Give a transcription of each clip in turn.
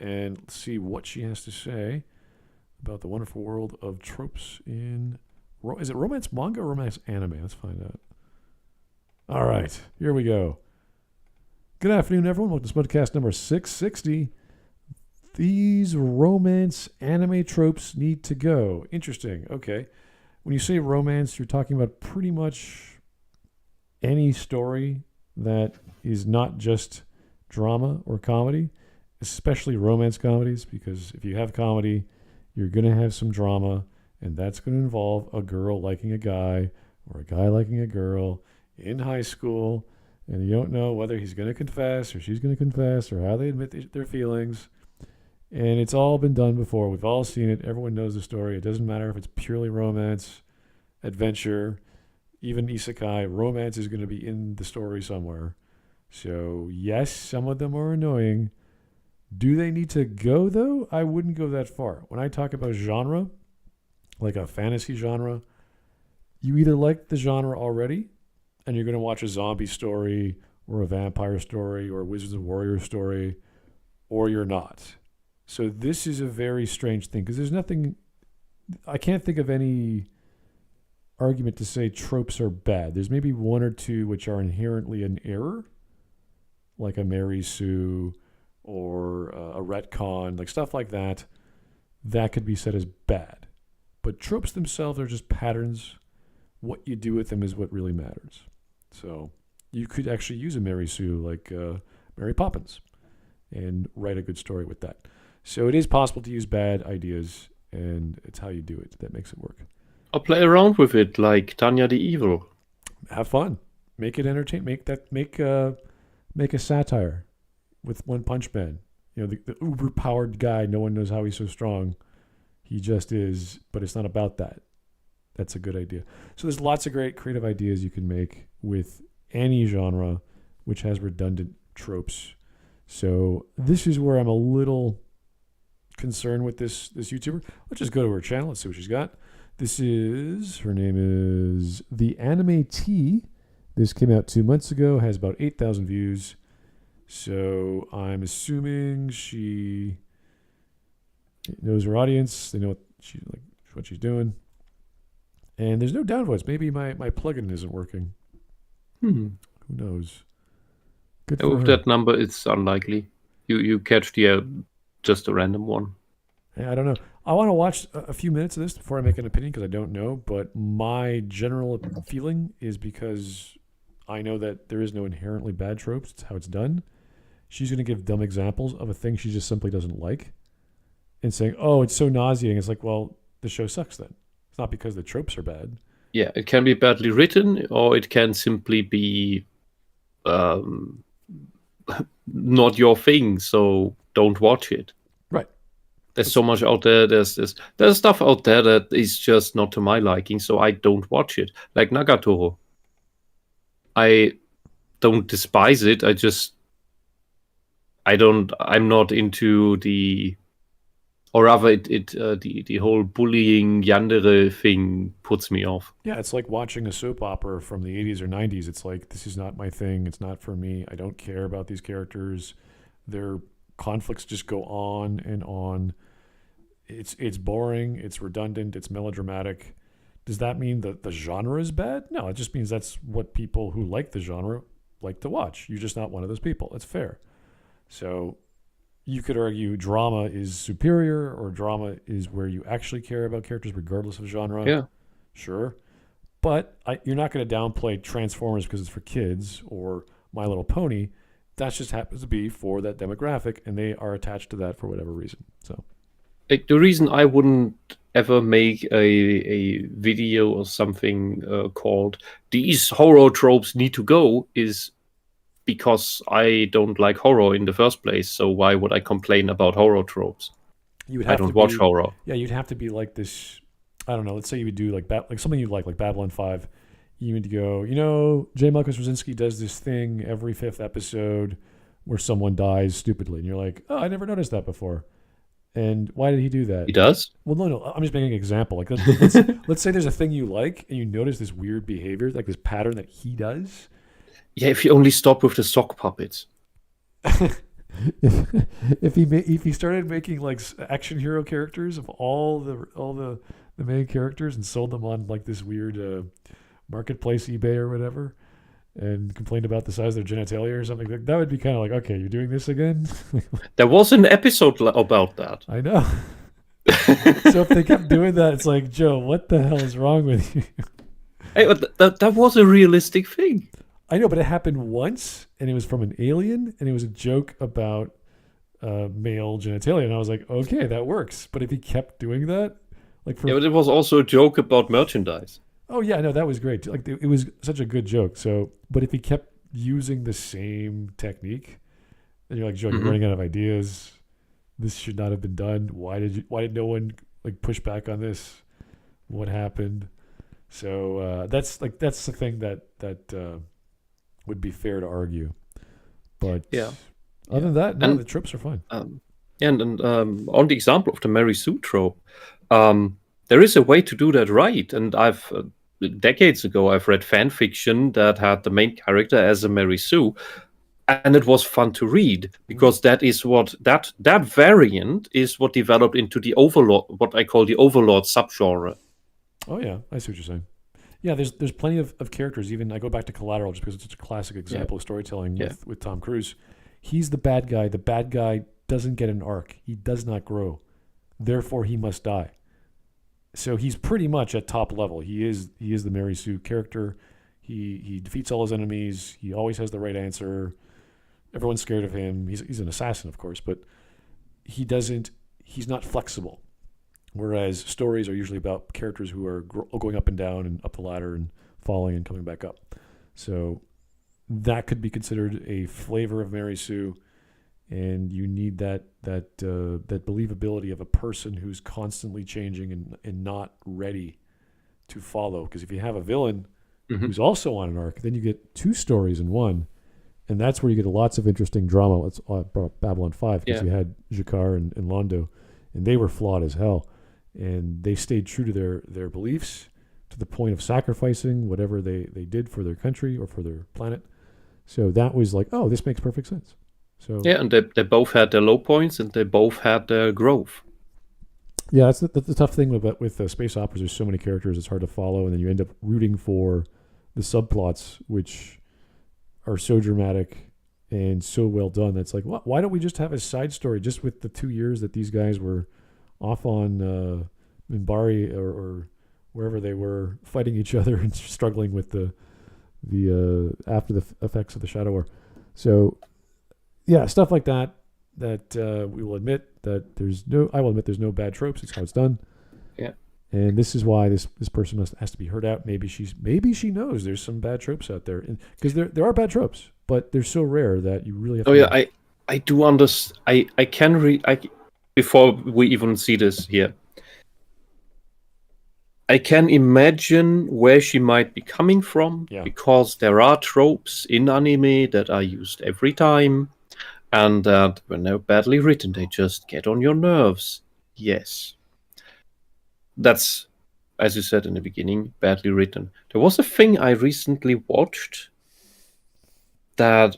and let's see what she has to say about the wonderful world of tropes in... Is it romance manga or romance anime? Let's find out. All right, here we go. Good afternoon, everyone. Welcome to Smudcast number 660. These romance anime tropes need to go. Interesting. Okay. When you say romance, you're talking about pretty much any story that is not just drama or comedy, especially romance comedies, because if you have comedy, you're going to have some drama, and that's going to involve a girl liking a guy or a guy liking a girl in high school, and you don't know whether he's going to confess or she's going to confess or how they admit their feelings. And it's all been done before. We've all seen it. Everyone knows the story. It doesn't matter if it's purely romance, adventure, even isekai. Romance is going to be in the story somewhere. So, yes, some of them are annoying. Do they need to go, though? I wouldn't go that far. When I talk about genre, like a fantasy genre, you either like the genre already, and you're going to watch a zombie story or a vampire story or a Wizards and Warriors story, or you're not. So this is a very strange thing, because there's nothing... I can't think of any argument to say tropes are bad. There's maybe one or two which are inherently an error, like a Mary Sue or a retcon, like stuff like that. That could be said as bad. But tropes themselves are just patterns. What you do with them is what really matters. So you could actually use a Mary Sue like Mary Poppins and write a good story with that. So it is possible to use bad ideas, and it's how you do it that makes it work. I'll play around with it like Tanya the Evil. Have fun. Make it entertain. Make a satire with One Punch Man. You know, the uber-powered guy, no one knows how he's so strong. He just is, but it's not about that. That's a good idea. So there's lots of great creative ideas you can make with any genre which has redundant tropes. So this is where I'm a little concerned with this YouTuber. Let's just go to her channel. Let's see what she's got. Her name is The Anime T. This came out 2 months ago, has about 8,000 views. So I'm assuming she knows her audience. They know what she's doing. And there's no downvotes. Maybe my plugin isn't working. Who knows? Good for With her. that number, it's unlikely. You catch just a random one. I don't know. I want to watch a few minutes of this before I make an opinion, because I don't know. But my general feeling is, because I know that there is no inherently bad tropes. It's how it's done. She's going to give dumb examples of a thing she just simply doesn't like, and saying, "Oh, it's so nauseating." It's like, well, the show sucks then. It's not because the tropes are bad. Yeah, it can be badly written, or it can simply be not your thing, so don't watch it. Right. There's so much out there. There's stuff out there that is just not to my liking, so I don't watch it. Like Nagatoro. I don't despise it. I'm not into the... Or rather, the whole bullying yandere thing puts me off. Yeah, it's like watching a soap opera from the 80s or 90s. It's like, this is not my thing. It's not for me. I don't care about these characters. Their conflicts just go on and on. It's boring. It's redundant. It's melodramatic. Does that mean that the genre is bad? No, it just means that's what people who like the genre like to watch. You're just not one of those people. It's fair. So you could argue drama is superior, or drama is where you actually care about characters regardless of genre. Yeah. Sure. But you're not going to downplay Transformers because it's for kids, or My Little Pony. That just happens to be for that demographic, and they are attached to that for whatever reason. So, like, the reason I wouldn't ever make a video or something called "These Horror Tropes Need to Go" is because I don't like horror in the first place. So why would I complain about horror tropes? I don't watch horror. Yeah, you'd have to be like this. I don't know. Let's say you would do like something you like Babylon 5. You would go, J. Marcus Rosinski does this thing every 5th episode where someone dies stupidly, and you're like, oh, I never noticed that before. And why did he do that? He does? Well, no. I'm just making an example. Like, let's say there's a thing you like, and you notice this weird behavior, like this pattern that he does. Yeah, if you only stop with the sock puppets. if he started making like action hero characters of all the main characters and sold them on like this weird marketplace eBay or whatever, and complained about the size of their genitalia or something, that would be kind of like, okay, you're doing this again. There was an episode about that. I know. So if they kept doing that, it's like, Joe, what the hell is wrong with you? Hey, but that was a realistic thing. I know, but it happened once, and it was from an alien, and it was a joke about male genitalia, and I was like, okay, that works. But if he kept doing that, like for but it was also a joke about merchandise. oh yeah, no, that was great. Like it was such a good joke. So, but if he kept using the same technique, then you're like, Joe, you're running out of ideas. This should not have been done. Why did no one like push back on this? What happened? So that's the thing that would be fair to argue. But other than that, no, the tropes are fine. And on the example of the Mary Sue trope, there is a way to do that right. And I've decades ago I've read fan fiction that had the main character as a Mary Sue, and it was fun to read because that is what that variant is what developed into the Overlord, what I call the Overlord subgenre. Oh yeah, I see what you're saying. Yeah, there's plenty of characters. Even I go back to Collateral just because it's such a classic example of storytelling with Tom Cruise. He's the bad guy. The bad guy doesn't get an arc. He does not grow. Therefore, he must die. So he's pretty much at top level. He is the Mary Sue character. He defeats all his enemies. He always has the right answer. Everyone's scared of him. He's an assassin, of course, but he's not flexible. Whereas stories are usually about characters who are going up and down and up the ladder and falling and coming back up. So that could be considered a flavor of Mary Sue, and you need that believability of a person who's constantly changing and not ready to follow. Because if you have a villain who's also on an arc, then you get two stories in one, and that's where you get lots of interesting drama. Let's brought up Babylon 5 because you had Jakar and Londo, and they were flawed as hell. And they stayed true to their beliefs to the point of sacrificing whatever they did for their country or for their planet. So that was like, oh, this makes perfect sense. So and they both had their low points and they both had their growth. Yeah, that's the tough thing with space operas. There's so many characters, it's hard to follow, and then you end up rooting for the subplots, which are so dramatic and so well done. That's like, why don't we just have a side story just with the 2 years that these guys were off on Minbari or wherever they were fighting each other and struggling with the after the effects of the Shadow War. So yeah, stuff like that we will admit that I will admit there's no bad tropes. It's how it's done. Yeah. And this is why this person has to be heard out. Maybe she knows there's some bad tropes out there, because there are bad tropes, but they're so rare that you really have to. I do understand. I can read. Before we even see this here, I can imagine where she might be coming from, because there are tropes in anime that are used every time, and that when they're badly written, they just get on your nerves. Yes. That's, as you said in the beginning, badly written. There was a thing I recently watched that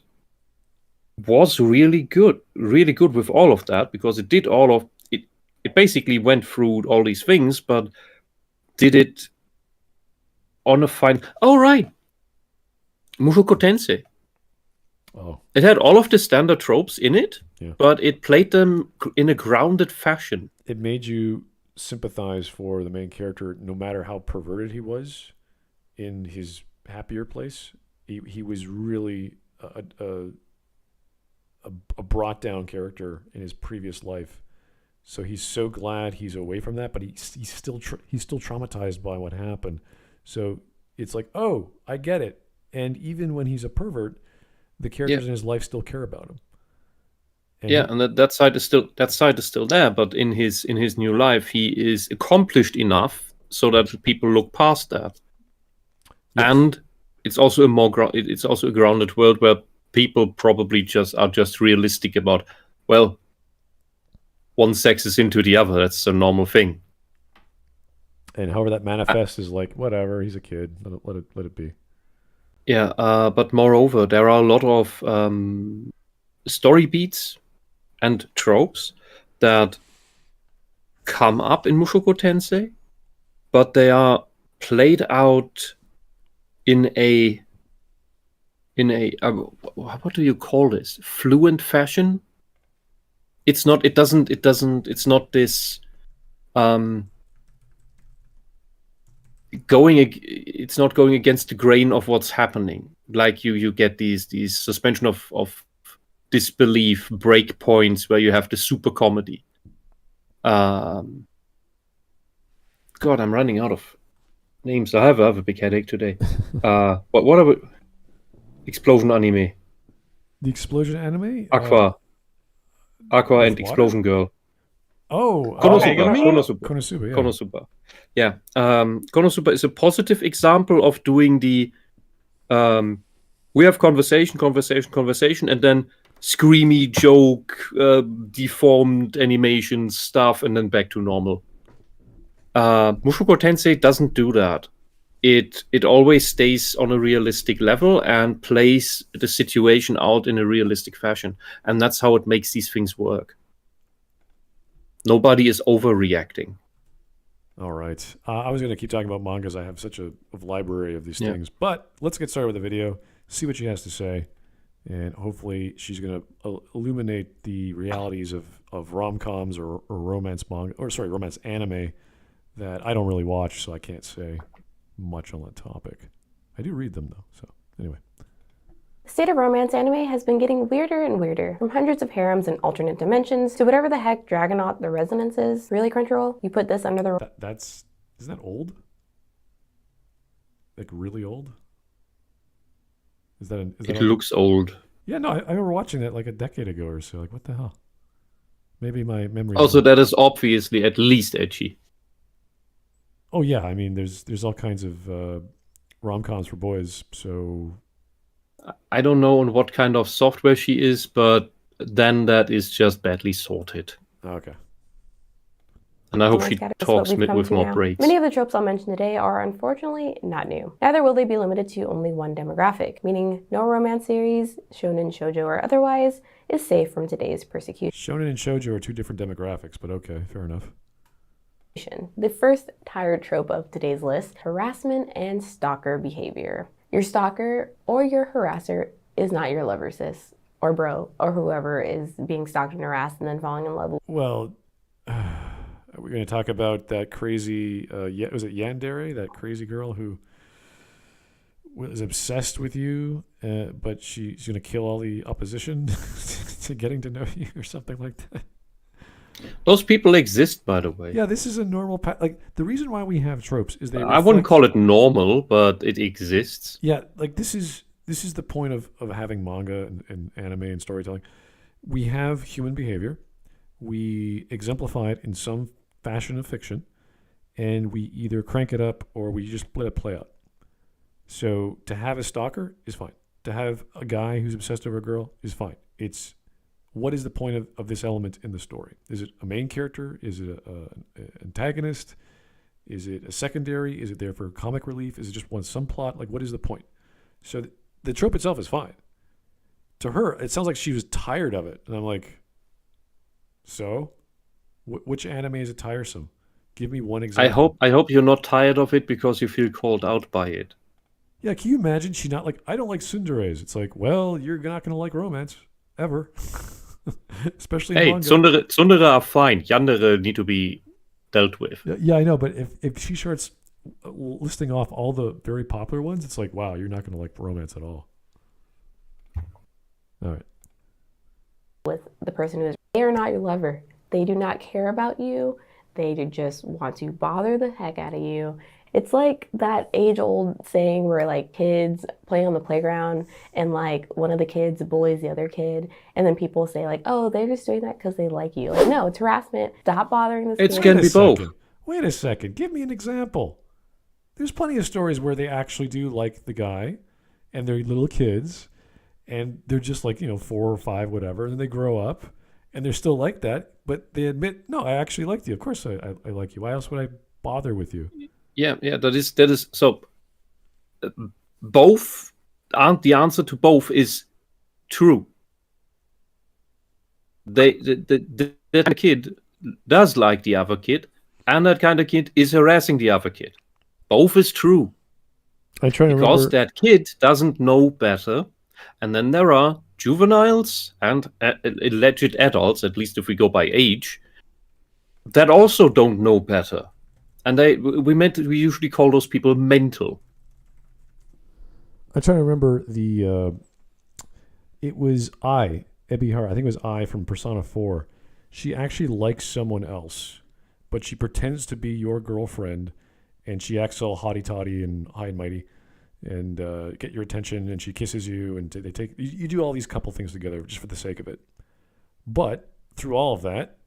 was really good with all of that, because it did all of it. It basically went through all these things, but did it on a fine. Oh, right. Mushoku Tensei. Oh. It had all of the standard tropes in it, but it played them in a grounded fashion. It made you sympathize for the main character, no matter how perverted he was in his happier place. He was really a brought down character in his previous life, so he's so glad he's away from that, but he's still traumatized by what happened. So it's like, oh, I get it. And even when he's a pervert, the characters in his life still care about him. And that side is still there, but in his new life, he is accomplished enough so that people look past that. Yes. And it's also a grounded world where people probably are just realistic about, well, one sex is into the other. That's a normal thing. And however that manifests is like, whatever, he's a kid. Let it be. Yeah, but moreover, there are a lot of story beats and tropes that come up in Mushoku Tensei, but they are played out in a what do you call this? Fluent fashion. It's not this it's not going against the grain of what's happening. Like you get these suspension of disbelief break points where you have the super comedy. God, I'm running out of names. I have a big headache today. What are we? Explosion anime. The explosion anime? Aqua and water? Explosion Girl. Oh, Konosuba. yeah. Konosuba. Yeah. Konosuba is a positive example of doing the we have conversation, and then screamy joke, deformed animation stuff, and then back to normal. Mushoku Tensei doesn't do that. It always stays on a realistic level and plays the situation out in a realistic fashion. And that's how it makes these things work. Nobody is overreacting. All right. I was going to keep talking about mangas. I have such a library of these things. But let's get started with the video, see what she has to say, and hopefully she's going to illuminate the realities of rom-coms or romance manga, or sorry, romance anime that I don't really watch, so I can't say much on that topic. I do read them, though. So anyway. The state of romance anime has been getting weirder and weirder, from hundreds of harems and alternate dimensions to whatever the heck Dragonaut the Resonance is. Really, Crunchyroll? You put this under the... Isn't that old? Like really old? It looks old. Yeah, no, I remember watching that like a decade ago or so. Like, what the hell? Maybe my memory... Also, that is obviously at least ecchi. Oh yeah, I mean, there's all kinds of rom-coms for boys, so... I don't know on what kind of software she is, but then that is just badly sorted. Okay. And I hope she talks with more breaks. Many of the tropes I'll mention today are unfortunately not new. Neither will they be limited to only one demographic, meaning no romance series, shonen, shoujo, or otherwise, is safe from today's persecution. Shonen and shoujo are two different demographics, but okay, fair enough. The first tired trope of today's list, harassment and stalker behavior. Your stalker or your harasser is not your lover, sis, or bro, or whoever is being stalked and harassed and then falling in love. Well, we're going to talk about that crazy, was it Yandere, that crazy girl who was obsessed with you, but she's going to kill all the opposition to getting to know you or something like that. Those people exist, by the way. Yeah, this is a normal like the reason why we have tropes is they I wouldn't call it normal, but it exists. Yeah, like this is the point of having manga and anime and storytelling. We have human behavior. We exemplify it in some fashion of fiction, and we either crank it up or we just let it play out. So to have a stalker is fine. To have a guy who's obsessed over a girl is fine. It's what is the point of this element in the story? Is it a main character? Is it an antagonist? Is it a secondary? Is it there for comic relief? Is it just one subplot? Like, what is the point? So the trope itself is fine. To her, it sounds like she was tired of it. And I'm like, so? Which anime is it tiresome? Give me one example. I hope you're not tired of it because you feel called out by it. Yeah, can you imagine she not like, I don't like tsunderes. It's like, well, you're not going to like romance. Ever. Especially in manga. Tsundere are fine. Yandere need to be dealt with. Yeah, I know, but if she starts listing off all the very popular ones, it's like, wow, you're not going to like romance at all. All right. With the person who is, they are not your lover. They do not care about you. They just want to bother the heck out of you. It's like that age-old saying where like kids play on the playground and like one of the kids bullies the other kid, and then people say like, oh, they're just doing that because they like you. Like, no, it's harassment. Stop bothering this kid. It can be both. Wait a second. Give me an example. There's plenty of stories where they actually do like the guy and they're little kids and they're just like, 4 or 5, whatever, and then they grow up and they're still like that, but they admit, no, I actually liked you. Of course I like you. Why else would I bother with you? Yeah, that is so. Both, the answer to both is true. that kind of kid does like the other kid, and that kind of kid is harassing the other kid. Both is true. I try to Because remember. that kid doesn't know better, and then there are juveniles and alleged adults, at least if we go by age, that also don't know better, and we usually call those people mental. I try to remember the. It was Ebihara. I think it was from Persona 4. She actually likes someone else, but she pretends to be your girlfriend, and she acts all haughty toddy and high and mighty, and get your attention. And she kisses you, and they take you do all these couple things together just for the sake of it. But through all of that,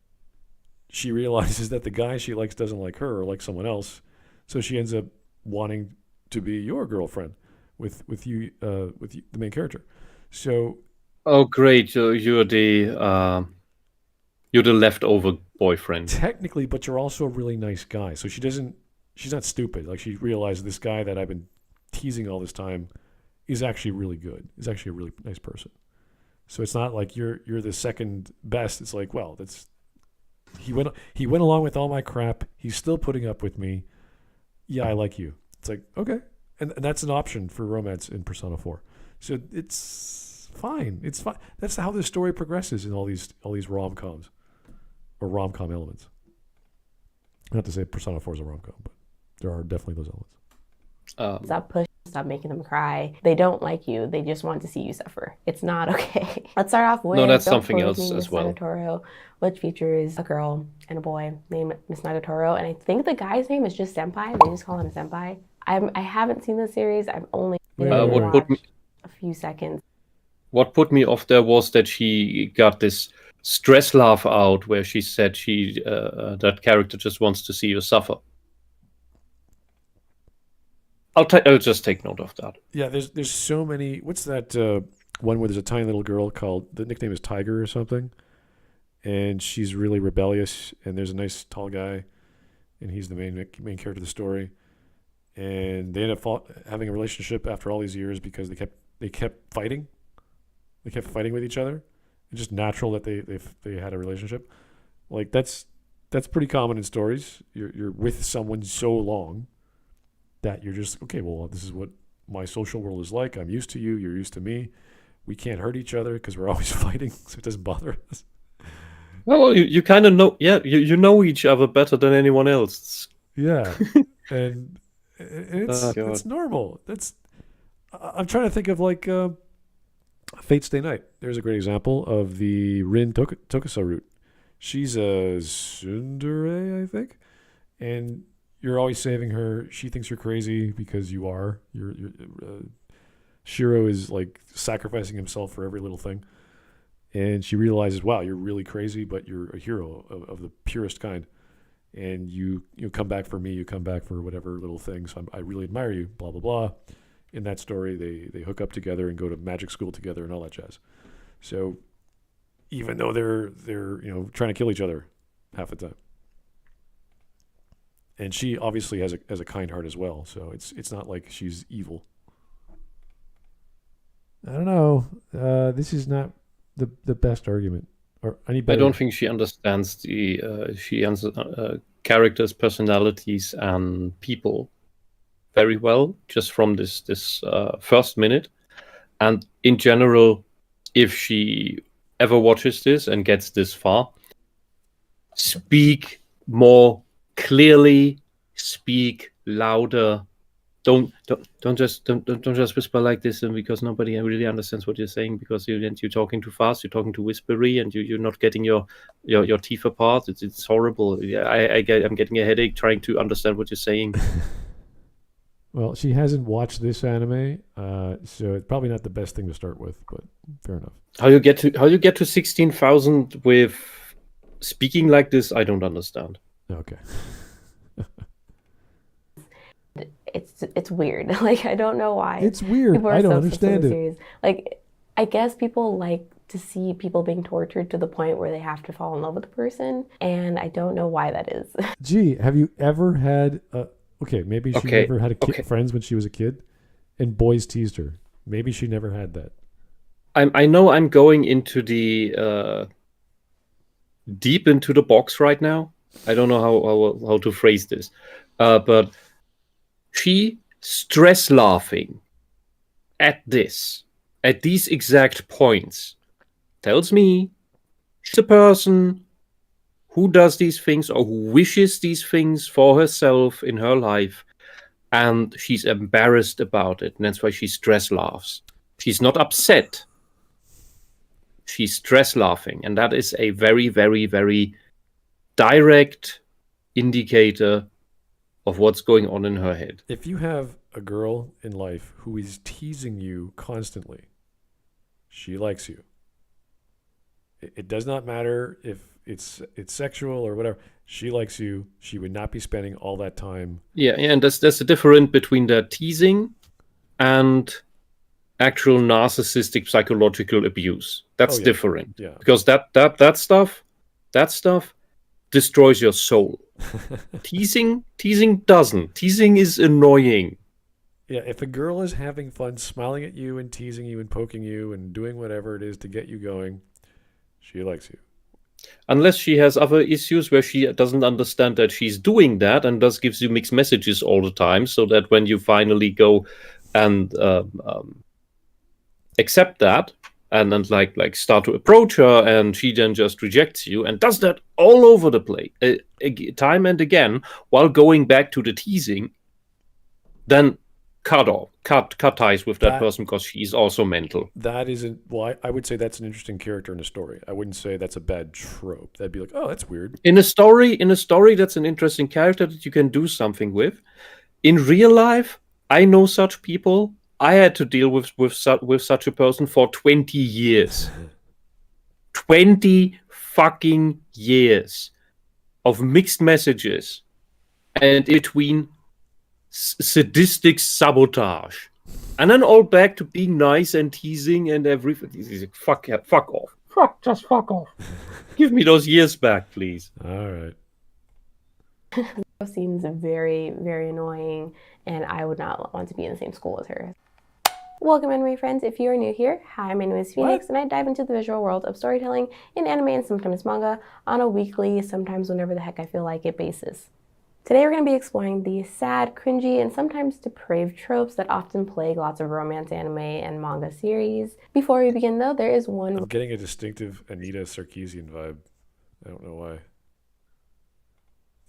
she realizes that the guy she likes doesn't like her or likes someone else, so she ends up wanting to be your girlfriend with you, the main character. So Oh, great! You're the leftover boyfriend. technically, but you're also a really nice guy. So she's not stupid. Like, she realized this guy that I've been teasing all this time is actually really good. Is actually a really nice person. So it's not like you're the second best. It's like, well, he went along with all my crap. He's still putting up with me. Yeah, I like you. It's like, okay. And that's an option for romance in Persona 4. So it's fine. It's fine. That's how the story progresses in all these rom-coms or rom-com elements. Not to say Persona 4 is a rom-com, but there are definitely those elements. Stop pushing, stop making them cry. They don't like you. They just want to see you suffer. It's not okay. Let's start off with that's Don't something Close else Me, as Miss well. Nagatoro, which features a girl and a boy named Miss Nagatoro, and I think the guy's name is just Senpai. They just call him Senpai. I haven't seen the series. I've only watched a few seconds. What put me off there was that she got this stress laugh out where she said that character just wants to see you suffer. I'll just take note of that. Yeah, there's so many. What's that one where there's a tiny little girl called, the nickname is Tiger or something, and she's really rebellious, and there's a nice tall guy, and he's the main character of the story, and they end up having a relationship after all these years because they kept fighting. They kept fighting with each other. It's just natural that they had a relationship. Like, that's pretty common in stories. You're with someone so long that you're just, okay, well, this is what my social world is like. I'm used to you. You're used to me. We can't hurt each other because we're always fighting, so it doesn't bother us. Well, you kind of know, yeah, you know each other better than anyone else. Yeah, and it's normal. I'm trying to think of, like, Fate Stay Night. There's a great example of the Rin Tokusa route. She's a tsundere, I think, and you're always saving her. She thinks you're crazy because you are. Shiro is, like, sacrificing himself for every little thing, and she realizes, wow, you're really crazy, but you're a hero of the purest kind, and you come back for me. You come back for whatever little thing. So I really admire you. Blah blah blah. In that story, they hook up together and go to magic school together and all that jazz. So even though they're trying to kill each other half the time, and she obviously has a kind heart as well. So it's not like she's evil. I don't know. This is not the best argument. Or any better. I don't think she understands characters, personalities, and people very well, just from this first minute. And in general, if she ever watches this and gets this far, speak more clearly, speak louder. Don't just whisper like this, and because nobody really understands what you're saying, because you're talking too fast, you're talking too whispery, and you're not getting your teeth apart. It's horrible. I'm getting a headache trying to understand what you're saying. Well, she hasn't watched this anime, so it's probably not the best thing to start with, but fair enough. How you get to 16,000 with speaking like this, I don't understand. Okay. It's weird. Like, I don't know why. It's weird. I don't understand it. Serious. Like, I guess people like to see people being tortured to the point where they have to fall in love with the person, and I don't know why that is. Gee, have you ever had maybe she never had friends when she was a kid, and boys teased her. Maybe she never had that. I know I'm going into the deep into the box right now. I don't know how to phrase this, but she stress laughing at these exact points tells me she's a person who does these things or who wishes these things for herself in her life, and she's embarrassed about it, and that's why she stress laughs. She's not upset. She's stress laughing, and that is a very, very, very direct indicator of what's going on in her head. If you have a girl in life who is teasing you constantly, she likes you. It does not matter if it's sexual or whatever. She likes you. She would not be spending all that time. Yeah, and there's a difference between the teasing and actual narcissistic psychological abuse. That's different. Yeah. Because that stuff destroys your soul. Teasing doesn't. Teasing is annoying. Yeah, if a girl is having fun smiling at you and teasing you and poking you and doing whatever it is to get you going, she likes you. Unless she has other issues where she doesn't understand that she's doing that and thus gives you mixed messages all the time, so that when you finally go and accept that and then like start to approach her, and she then just rejects you and does that all over the place, time and again, while going back to the teasing, then cut ties with that person, because she's also mental. That isn't, well, I would say that's an interesting character in a story. I wouldn't say that's a bad trope. That'd be like, oh, that's weird. In a story, that's an interesting character that you can do something with. In real life, I know such people. I had to deal with such a person for 20 years. 20 fucking years of mixed messages, and in between sadistic sabotage, and then all back to being nice and teasing and everything. He's like, fuck off. Just fuck off. Give me those years back, please. All right. Seems very, very annoying, and I would not want to be in the same school with her. Welcome, anime friends. If you are new here, hi, my name is Phoenix, and I dive into the visual world of storytelling in anime and sometimes manga on a weekly, sometimes whenever the heck I feel like it basis. Today we're going to be exploring the sad, cringy, and sometimes depraved tropes that often plague lots of romance anime and manga series. Before we begin though, there is one... I'm getting a distinctive Anita Sarkeesian vibe. I don't know why. It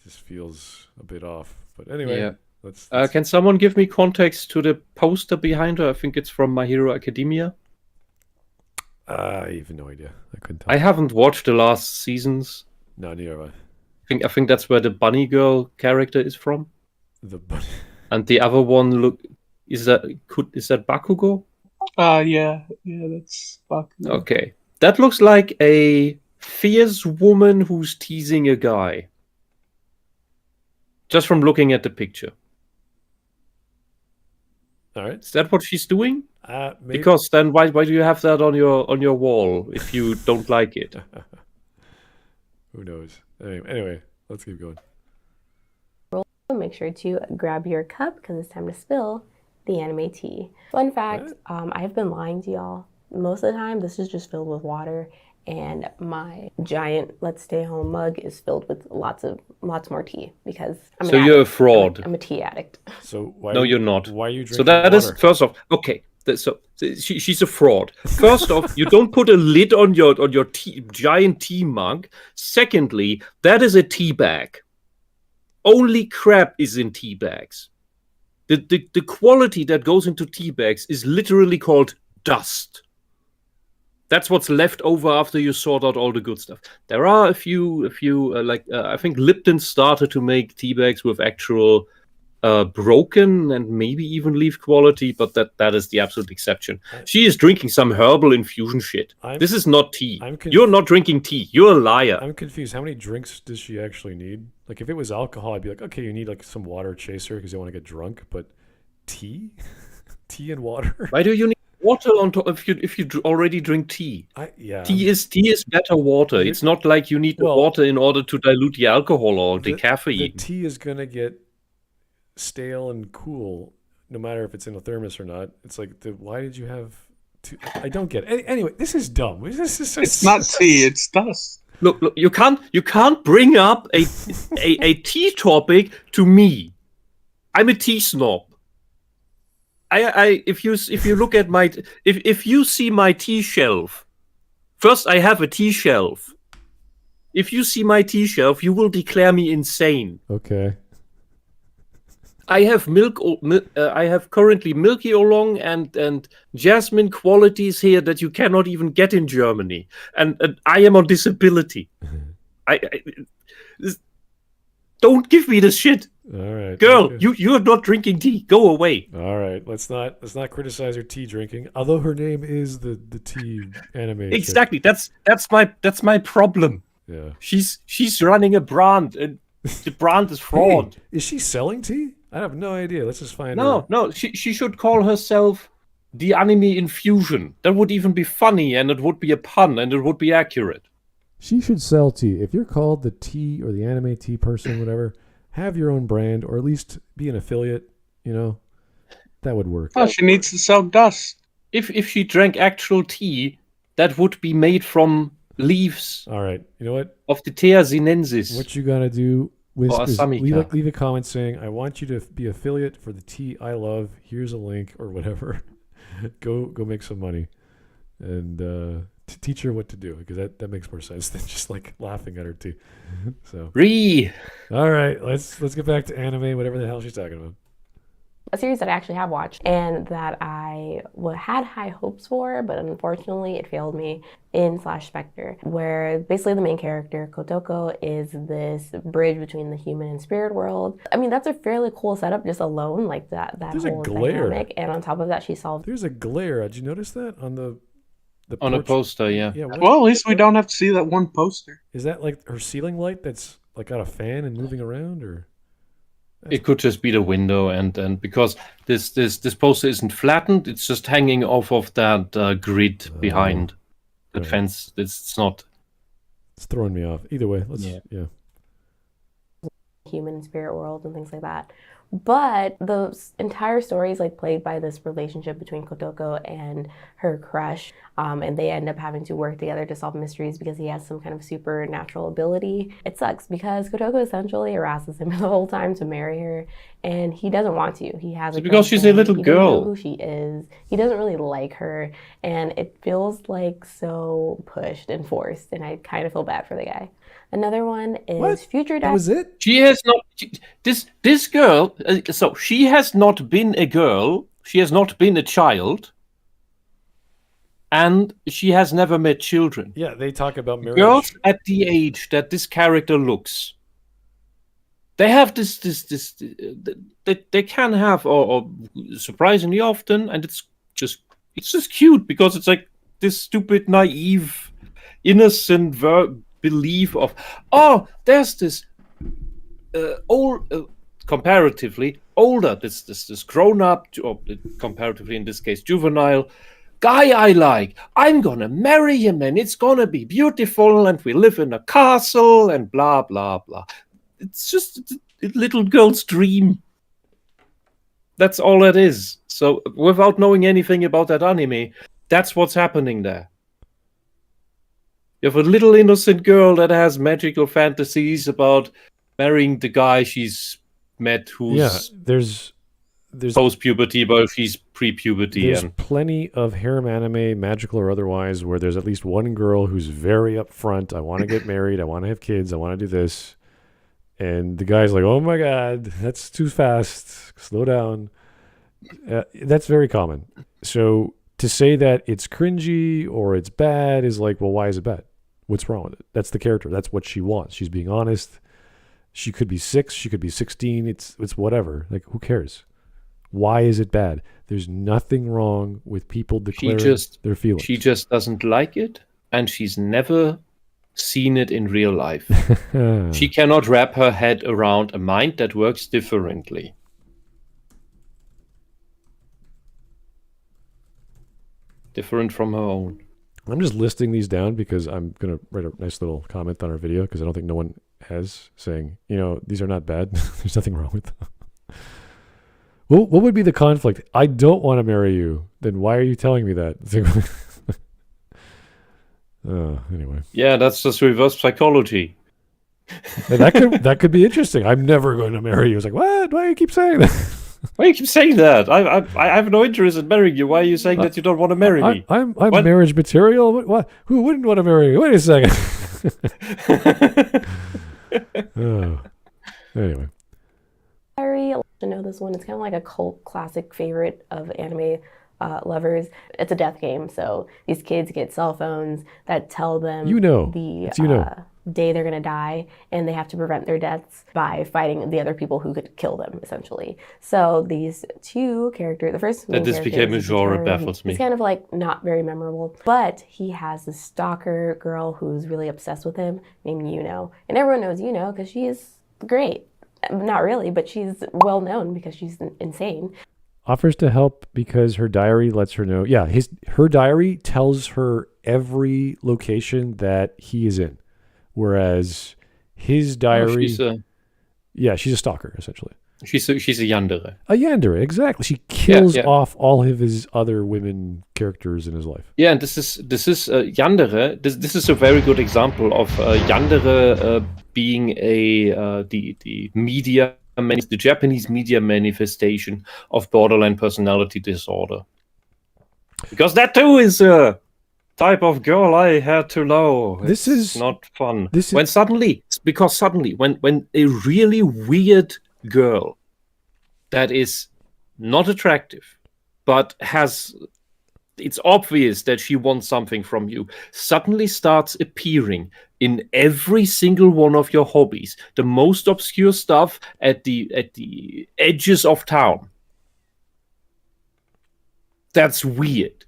just feels a bit off. But anyway, yeah. let's... Can someone give me context to the poster behind her? I think it's from My Hero Academia. I have no idea. I couldn't tell. I haven't watched the last seasons. No, neither have I. I think that's where the bunny girl character is from. The bunny. And the other one is that Bakugo? Yeah, that's Bakugo. Okay. That looks like a fierce woman who's teasing a guy. Just from looking at the picture. All right. Is that what she's doing? Maybe. Because then why do you have that on your wall if you don't like it? Who knows? Anyway, let's keep going. Make sure to grab your cup because it's time to spill the anime tea. Fun fact, I've been lying to y'all. Most of the time, this is just filled with water, and my giant Let's Stay Home mug is filled with lots more tea because I'm So you're a fraud. I'm a tea addict. So why? No, you're not. Why are you drinking So that water? is, first off, okay. So she's a fraud. First off, you don't put a lid on your giant tea mug. Secondly, that is a tea bag. Only crap is in tea bags. The quality that goes into tea bags is literally called dust. That's what's left over after you sort out all the good stuff. There are a few I think Lipton started to make tea bags with actual broken and maybe even leaf quality, but that is the absolute exception. She is drinking some herbal infusion shit. This is not tea. You're not drinking tea. You're a liar. I'm confused. How many drinks does she actually need? Like, if it was alcohol, I'd be like, okay, you need like some water chaser because you want to get drunk. But tea, tea and water. Why do you need water on top if you already drink tea? Tea is better water. It's not like you need the water in order to dilute the alcohol or the caffeine. The tea is gonna get stale and cool no matter if it's in a thermos or not. It's like, why did you have I don't get it. Anyway, this is dumb. This is it's not tea, it's dust. Look, you can't bring up a tea topic to me. I'm a tea snob. If you look at if you see my tea shelf, first I have a tea shelf. If you see my tea shelf, you will declare me insane. Okay. I have I have currently milky oolong and jasmine qualities here that you cannot even get in Germany, and I am on disability. Don't give me this shit. All right, girl. okay. You're not drinking tea. Go away. All right, let's not criticize her tea drinking. Although her name is the tea anime. Exactly. Chick. That's my problem. Yeah. She's running a brand, and the brand is fraud. Hey, is she selling tea? I have no idea. Let's just find out. No. She should call herself the Anime Infusion. That would even be funny, and it would be a pun, and it would be accurate. She should sell tea. If you're called the tea or the anime tea person, whatever, have your own brand or at least be an affiliate. You know, that would work. Oh, she needs to sell dust. If she drank actual tea, that would be made from leaves. All right. You know what? Of the Thea sinensis. What you gotta do Whisp is Asamica. leave a comment saying, I want you to be affiliate for the tea I love. Here's a link or whatever. go make some money. And to teach her what to do, because that makes more sense than just like laughing at her tea. So all right, let's get back to anime, whatever the hell she's talking about. A series that I actually have watched and that I had high hopes for, but unfortunately it failed me, in /Spectre, where basically the main character, Kotoko, is this bridge between the human and spirit world. I mean, that's a fairly cool setup just alone, like that There's whole a glare. dynamic. And on top of that, she solved... There's a glare. Did you notice that on the on a poster? Yeah. Well, at least we don't have to see that one poster. Is that like her ceiling light that's like got a fan and moving around, or? It could just be the window, and because this poster isn't flattened, it's just hanging off of that grid behind the right. fence. It's not. It's throwing me off. Either way, let's yeah. Human and spirit world and things like that. But the entire story is like plagued by this relationship between Kotoko and her crush, and they end up having to work together to solve mysteries because he has some kind of supernatural ability. It sucks because Kotoko essentially harasses him the whole time to marry her, and he doesn't want to. He has because she's a little girl. He doesn't know who she is. He doesn't really like her, and it feels like so pushed and forced, and I kind of feel bad for the guy. Another one is What? Future That Dad. was it? She has not. This girl. So she has not been a girl. She has not been a child. And she has never met children. Yeah, they talk about marriage. Girls at the age that this character looks, they have this they can have or surprisingly often, and it's just cute because it's like this stupid, naive, innocent belief of, oh, there's this old, comparatively older, this grown up, or comparatively in this case juvenile guy I like. I'm gonna marry him, and it's gonna be beautiful, and we live in a castle, and blah blah blah. It's just a little girl's dream. That's all it is. So without knowing anything about that anime, that's what's happening there. You have a little innocent girl that has magical fantasies about marrying the guy she's met who's there's post-puberty, but she's pre-puberty. There's plenty of harem anime, magical or otherwise, where there's at least one girl who's very upfront. I want to get married. I want to have kids. I want to do this. And the guy's like, oh my God, that's too fast. Slow down. That's very common. So to say that it's cringy or it's bad is like, well, why is it bad? What's wrong with it? That's the character. That's what she wants. She's being honest. She could be 6. She could be 16. It's whatever. Like, who cares? Why is it bad? There's nothing wrong with people declaring their feelings. She just doesn't like it, and she's never seen it in real life. She cannot wrap her head around a mind that works differently. Different from her own. I'm just listing these down because I'm going to write a nice little comment on our video because I don't think no one has, saying, these are not bad. There's nothing wrong with them. Well, what would be the conflict? I don't want to marry you. Then why are you telling me that? Anyway. Yeah, that's just reverse psychology. And that could be interesting. I'm never going to marry you. It's like, what? Why do you keep saying that? Why do you keep saying that? I have no interest in marrying you. Why are you saying that you don't want to marry me? I'm marriage material. What? Who wouldn't want to marry you? Wait a second. Anyway. Diary, I'll let you know this one. It's kind of like a cult classic favorite of anime lovers. It's a death game, so these kids get cell phones that tell them the day they're going to die, and they have to prevent their deaths by fighting the other people who could kill them, essentially. So these two characters, the first main this became a genre, baffles me. He's kind of like not very memorable, but he has this stalker girl who's really obsessed with him named Yuno. And everyone knows Yuno because she's great. Not really, but she's well known because she's insane. Offers to help because her diary lets her know. Yeah, her diary tells her every location that he is in. Whereas his diary... she's a stalker, essentially. She's a yandere. A yandere, exactly. She kills off all of his other women characters in his life. Yeah, and this is yandere. This is a very good example of yandere being the media, the Japanese media manifestation of borderline personality disorder. Because that too is a type of girl I had to know. This is not fun. When a really weird girl that is not attractive, but it's obvious that she wants something from you, suddenly starts appearing in every single one of your hobbies, the most obscure stuff at the edges of town. That's weird.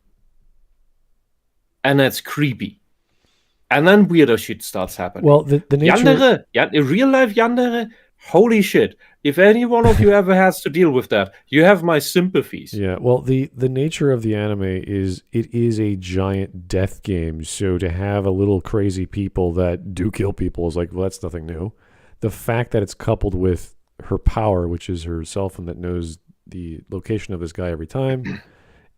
And that's creepy. And then weirder shit starts happening. Well, the nature... Yandere, real life yandere, holy shit. If any one of you ever has to deal with that, you have my sympathies. Yeah, well, the nature of the anime is it is a giant death game. So to have a little crazy people that do kill people is like, well, that's nothing new. The fact that it's coupled with her power, which is her cell phone that knows the location of this guy every time,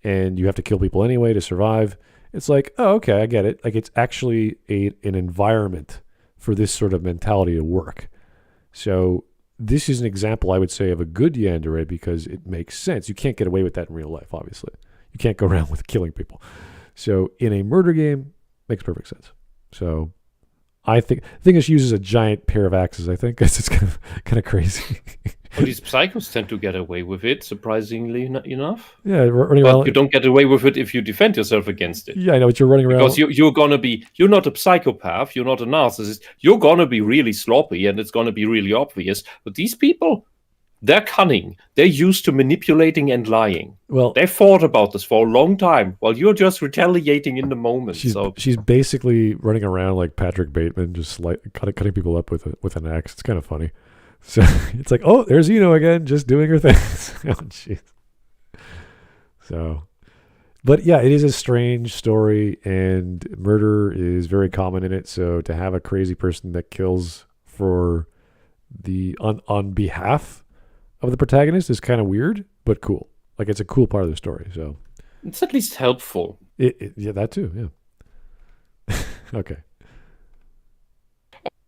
and you have to kill people anyway to survive. It's like, oh, okay, I get it. Like, it's actually an environment for this sort of mentality to work. So this is an example, I would say, of a good yandere because it makes sense. You can't get away with that in real life, obviously. You can't go around with killing people. So in a murder game, makes perfect sense. So I think she uses a giant pair of axes, I think, because it's kind of crazy. Well, these psychos tend to get away with it, surprisingly enough. Yeah, running around. You don't get away with it if you defend yourself against it. Yeah, I know, but you're running around. Because you're not a psychopath, you're not a narcissist. You're going to be really sloppy and it's going to be really obvious. But these people, they're cunning. They're used to manipulating and lying. Well, they thought about this for a long time while you're just retaliating in the moment. She's basically running around like Patrick Bateman, just cutting people up with an axe. It's kind of funny. So it's like, oh, there's Eno again, just doing her thing. Oh, jeez. So, but yeah, it is a strange story, and murder is very common in it. So to have a crazy person that kills for on behalf of the protagonist is kind of weird, but cool. Like, it's a cool part of the story. So it's at least helpful. Yeah, that too. Yeah. Okay.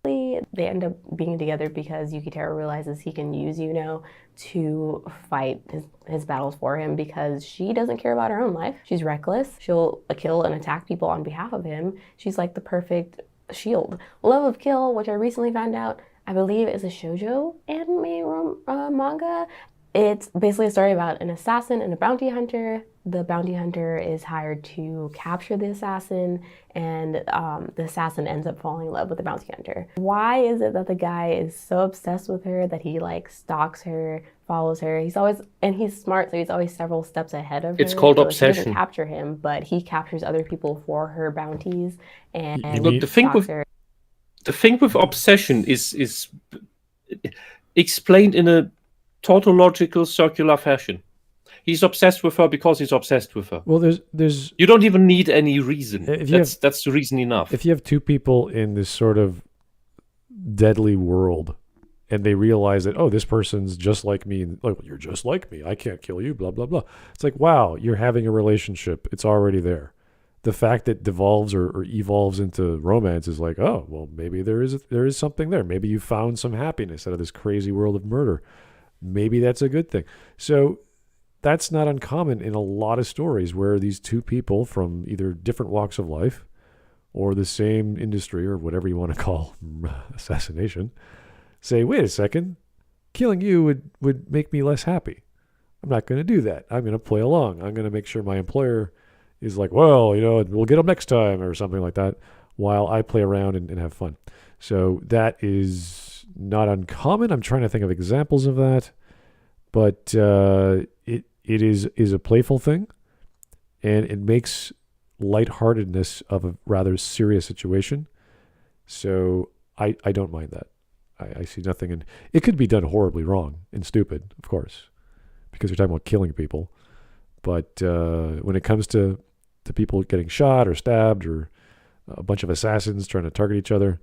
They end up being together because Yukiteru realizes he can use Yuno to fight his battles for him because she doesn't care about her own life. She's reckless. She'll kill and attack people on behalf of him. She's like the perfect shield. Love of Kill, which I recently found out, I believe is a shoujo anime manga. It's basically a story about an assassin and a bounty hunter. The bounty hunter is hired to capture the assassin, and the assassin ends up falling in love with the bounty hunter. Why is it that the guy is so obsessed with her that he like stalks her, follows her? He's smart, so he's always several steps ahead of her. It's called obsession. She doesn't capture him, but he captures other people for her bounties. And look, the thing with obsession is explained in a tautological circular fashion. He's obsessed with her because he's obsessed with her. Well, there's you don't even need any reason. That's the reason enough. If you have two people in this sort of deadly world and they realize that, oh, this person's just like me, and like, well, you're just like me, I can't kill you, blah blah blah. It's like, wow, you're having a relationship. It's already there. the fact that devolves or evolves into romance is like, oh, well, maybe there is something there. Maybe you found some happiness out of this crazy world of murder. Maybe that's a good thing. So that's not uncommon in a lot of stories where these two people from either different walks of life or the same industry or whatever you want to call assassination say, wait a second, killing you would make me less happy. I'm not going to do that. I'm going to play along. I'm going to make sure my employer is like, well, we'll get them next time or something like that while I play around and have fun. So that is not uncommon. I'm trying to think of examples of that, but it is a playful thing, and it makes lightheartedness of a rather serious situation. So I don't mind that. I see nothing in it. Could be done horribly wrong and stupid, of course, because you're talking about killing people. But when it comes to people getting shot or stabbed or a bunch of assassins trying to target each other,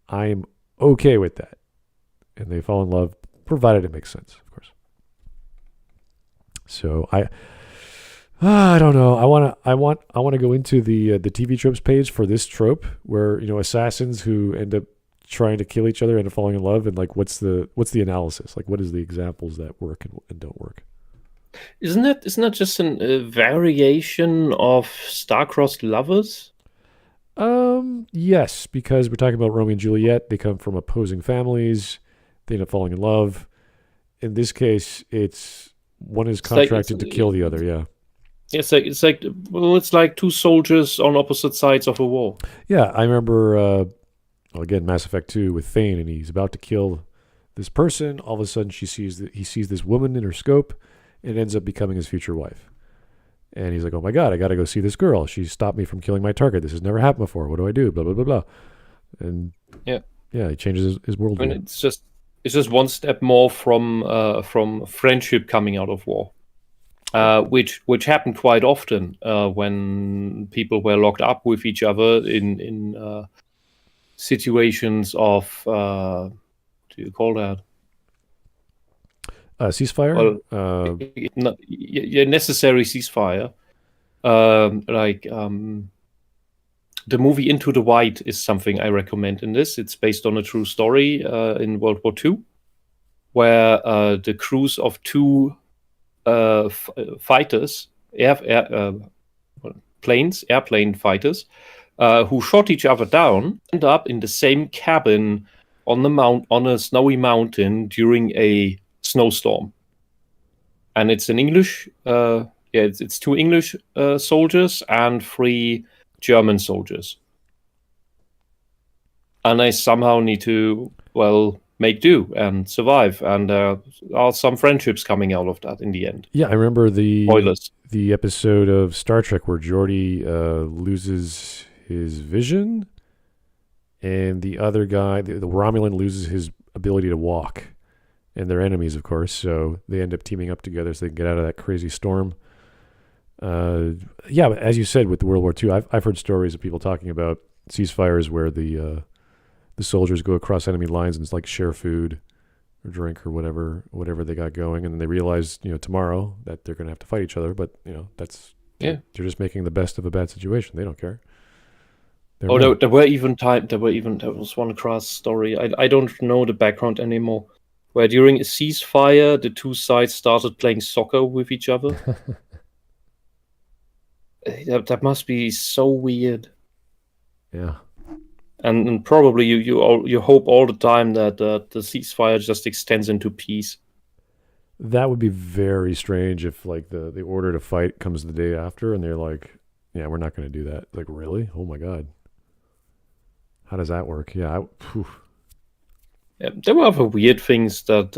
I'm okay with that. And they fall in love, provided it makes sense, of course. So I don't know. I want to go into the TV tropes page for this trope where assassins who end up trying to kill each other end up falling in love, and like what's the analysis? Like what is the examples that work and don't work? Isn't that just a variation of star-crossed lovers? Yes, because we're talking about Romeo and Juliet. They come from opposing families. They end up falling in love. In this case, it's one is contracted to kill the other. Yeah. It's like two soldiers on opposite sides of a war. Yeah, I remember. Again, Mass Effect 2 with Thane, and he's about to kill this person. All of a sudden, he sees this woman in her scope, and ends up becoming his future wife. And he's like, "Oh my God, I got to go see this girl. She stopped me from killing my target. This has never happened before. What do I do?" Blah blah blah blah. And yeah, he changes his world. I mean, it's just one step more from friendship coming out of war, which happened quite often when people were locked up with each other in situations of what do you call that? Ceasefire? Necessary ceasefire. The movie Into the White is something I recommend in this. It's based on a true story in World War II, where the crews of two fighters, airplane fighters, who shot each other down, end up in the same cabin on a snowy mountain during a snowstorm. And it's in English. It's two English soldiers and 3 German soldiers. And they somehow need to, make do and survive. And there are some friendships coming out of that in the end. Yeah, I remember the Spoilers. The episode of Star Trek where Geordi loses his vision, and the other guy, the Romulan, loses his ability to walk. And they're enemies, of course, so they end up teaming up together so they can get out of that crazy storm. But as you said, with the World War II, I've heard stories of people talking about ceasefires where the soldiers go across enemy lines and it's like share food or drink or whatever they got going, and then they realize tomorrow that they're going to have to fight each other. But they're just making the best of a bad situation. They don't care. There was one crass story. I don't know the background anymore, where during a ceasefire, the two sides started playing soccer with each other. That must be so weird. Yeah. And probably you hope all the time that the ceasefire just extends into peace. That would be very strange if the order to fight comes the day after and they're like, yeah, we're not going to do that. Like, really? Oh my God. How does that work? Yeah. There were other weird things that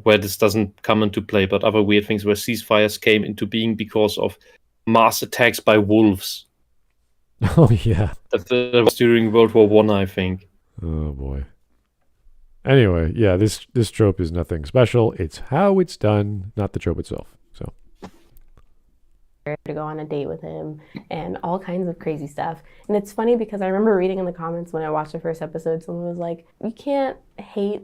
where this doesn't come into play, but other weird things where ceasefires came into being because of mass attacks by wolves. Oh yeah, that was during World War One, I think. Oh boy. Anyway, yeah, this trope is nothing special. It's how it's done, not the trope itself. So, to go on a date with him and all kinds of crazy stuff. And it's funny because I remember reading in the comments when I watched the first episode, someone was like, you can't hate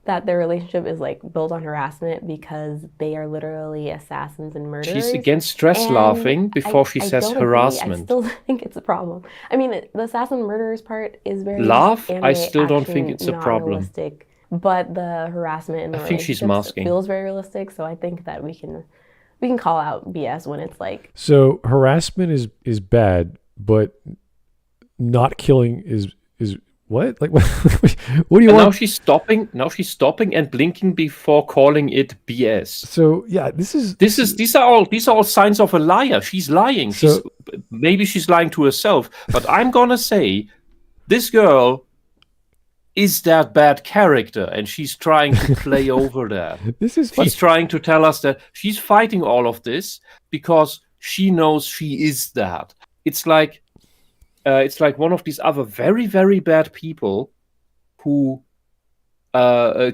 that their relationship is like built on harassment because they are literally assassins and murderers. She's against stress laughing before she says harassment. I still think it's a problem. I mean, the assassin murderers part is very laugh. anime I still don't action, think it's a not problem. realistic, but the harassment in the I think she's relationships masking. feels very realistic. So I think that we can call out BS when it's like. So harassment is bad, but not killing is what? Like what? What do you And want? Now she's stopping and blinking before calling it BS. So yeah, These are all signs of a liar. She's lying. Maybe she's lying to herself, but I'm gonna say this girl is that bad character, and she's trying to play over that. This is funny. She's trying to tell us that she's fighting all of this because she knows she is that. It's like one of these other very, very bad people who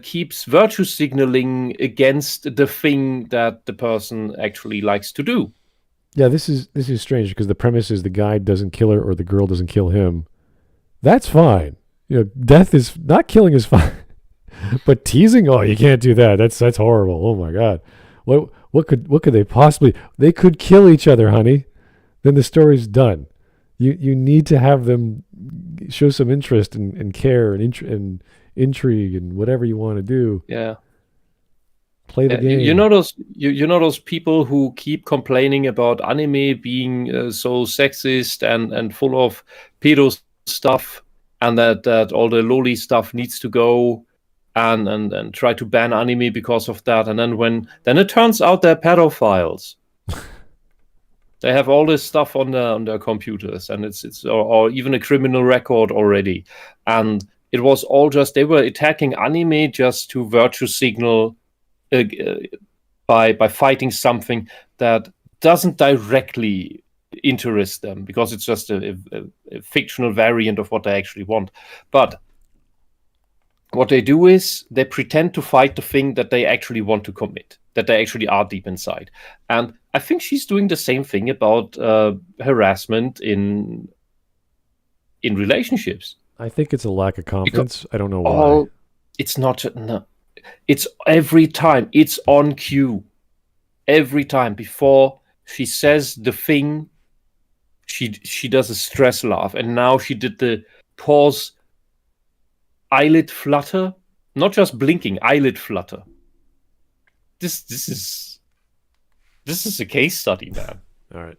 keeps virtue signaling against the thing that the person actually likes to do. Yeah, this is strange because the premise is the guy doesn't kill her or the girl doesn't kill him. That's fine. Death is not killing is fine, but teasing, oh, you can't do that. That's horrible. Oh my god, what could they possibly? They could kill each other, honey. Then the story's done. You need to have them show some interest and care and intrigue and whatever you want to do. Yeah, play the game. You know those people who keep complaining about anime being so sexist and full of pedo stuff. And that all the loli stuff needs to go, and try to ban anime because of that. And then it turns out they're pedophiles. They have all this stuff on their computers, and it's or even a criminal record already. And it was all just they were attacking anime just to virtue signal by fighting something that doesn't directly interest them because it's just a fictional variant of what they actually want. But what they do is they pretend to fight the thing that they actually want to commit, that they actually are deep inside. And I think she's doing the same thing about harassment in relationships. I think it's a lack of confidence. I don't know why. It's not. No, it's every time. It's on cue. Every time before she says the thing, she does a stress laugh, and now she did the pause, eyelid flutter, not just blinking, eyelid flutter. This is a case study, man. All right.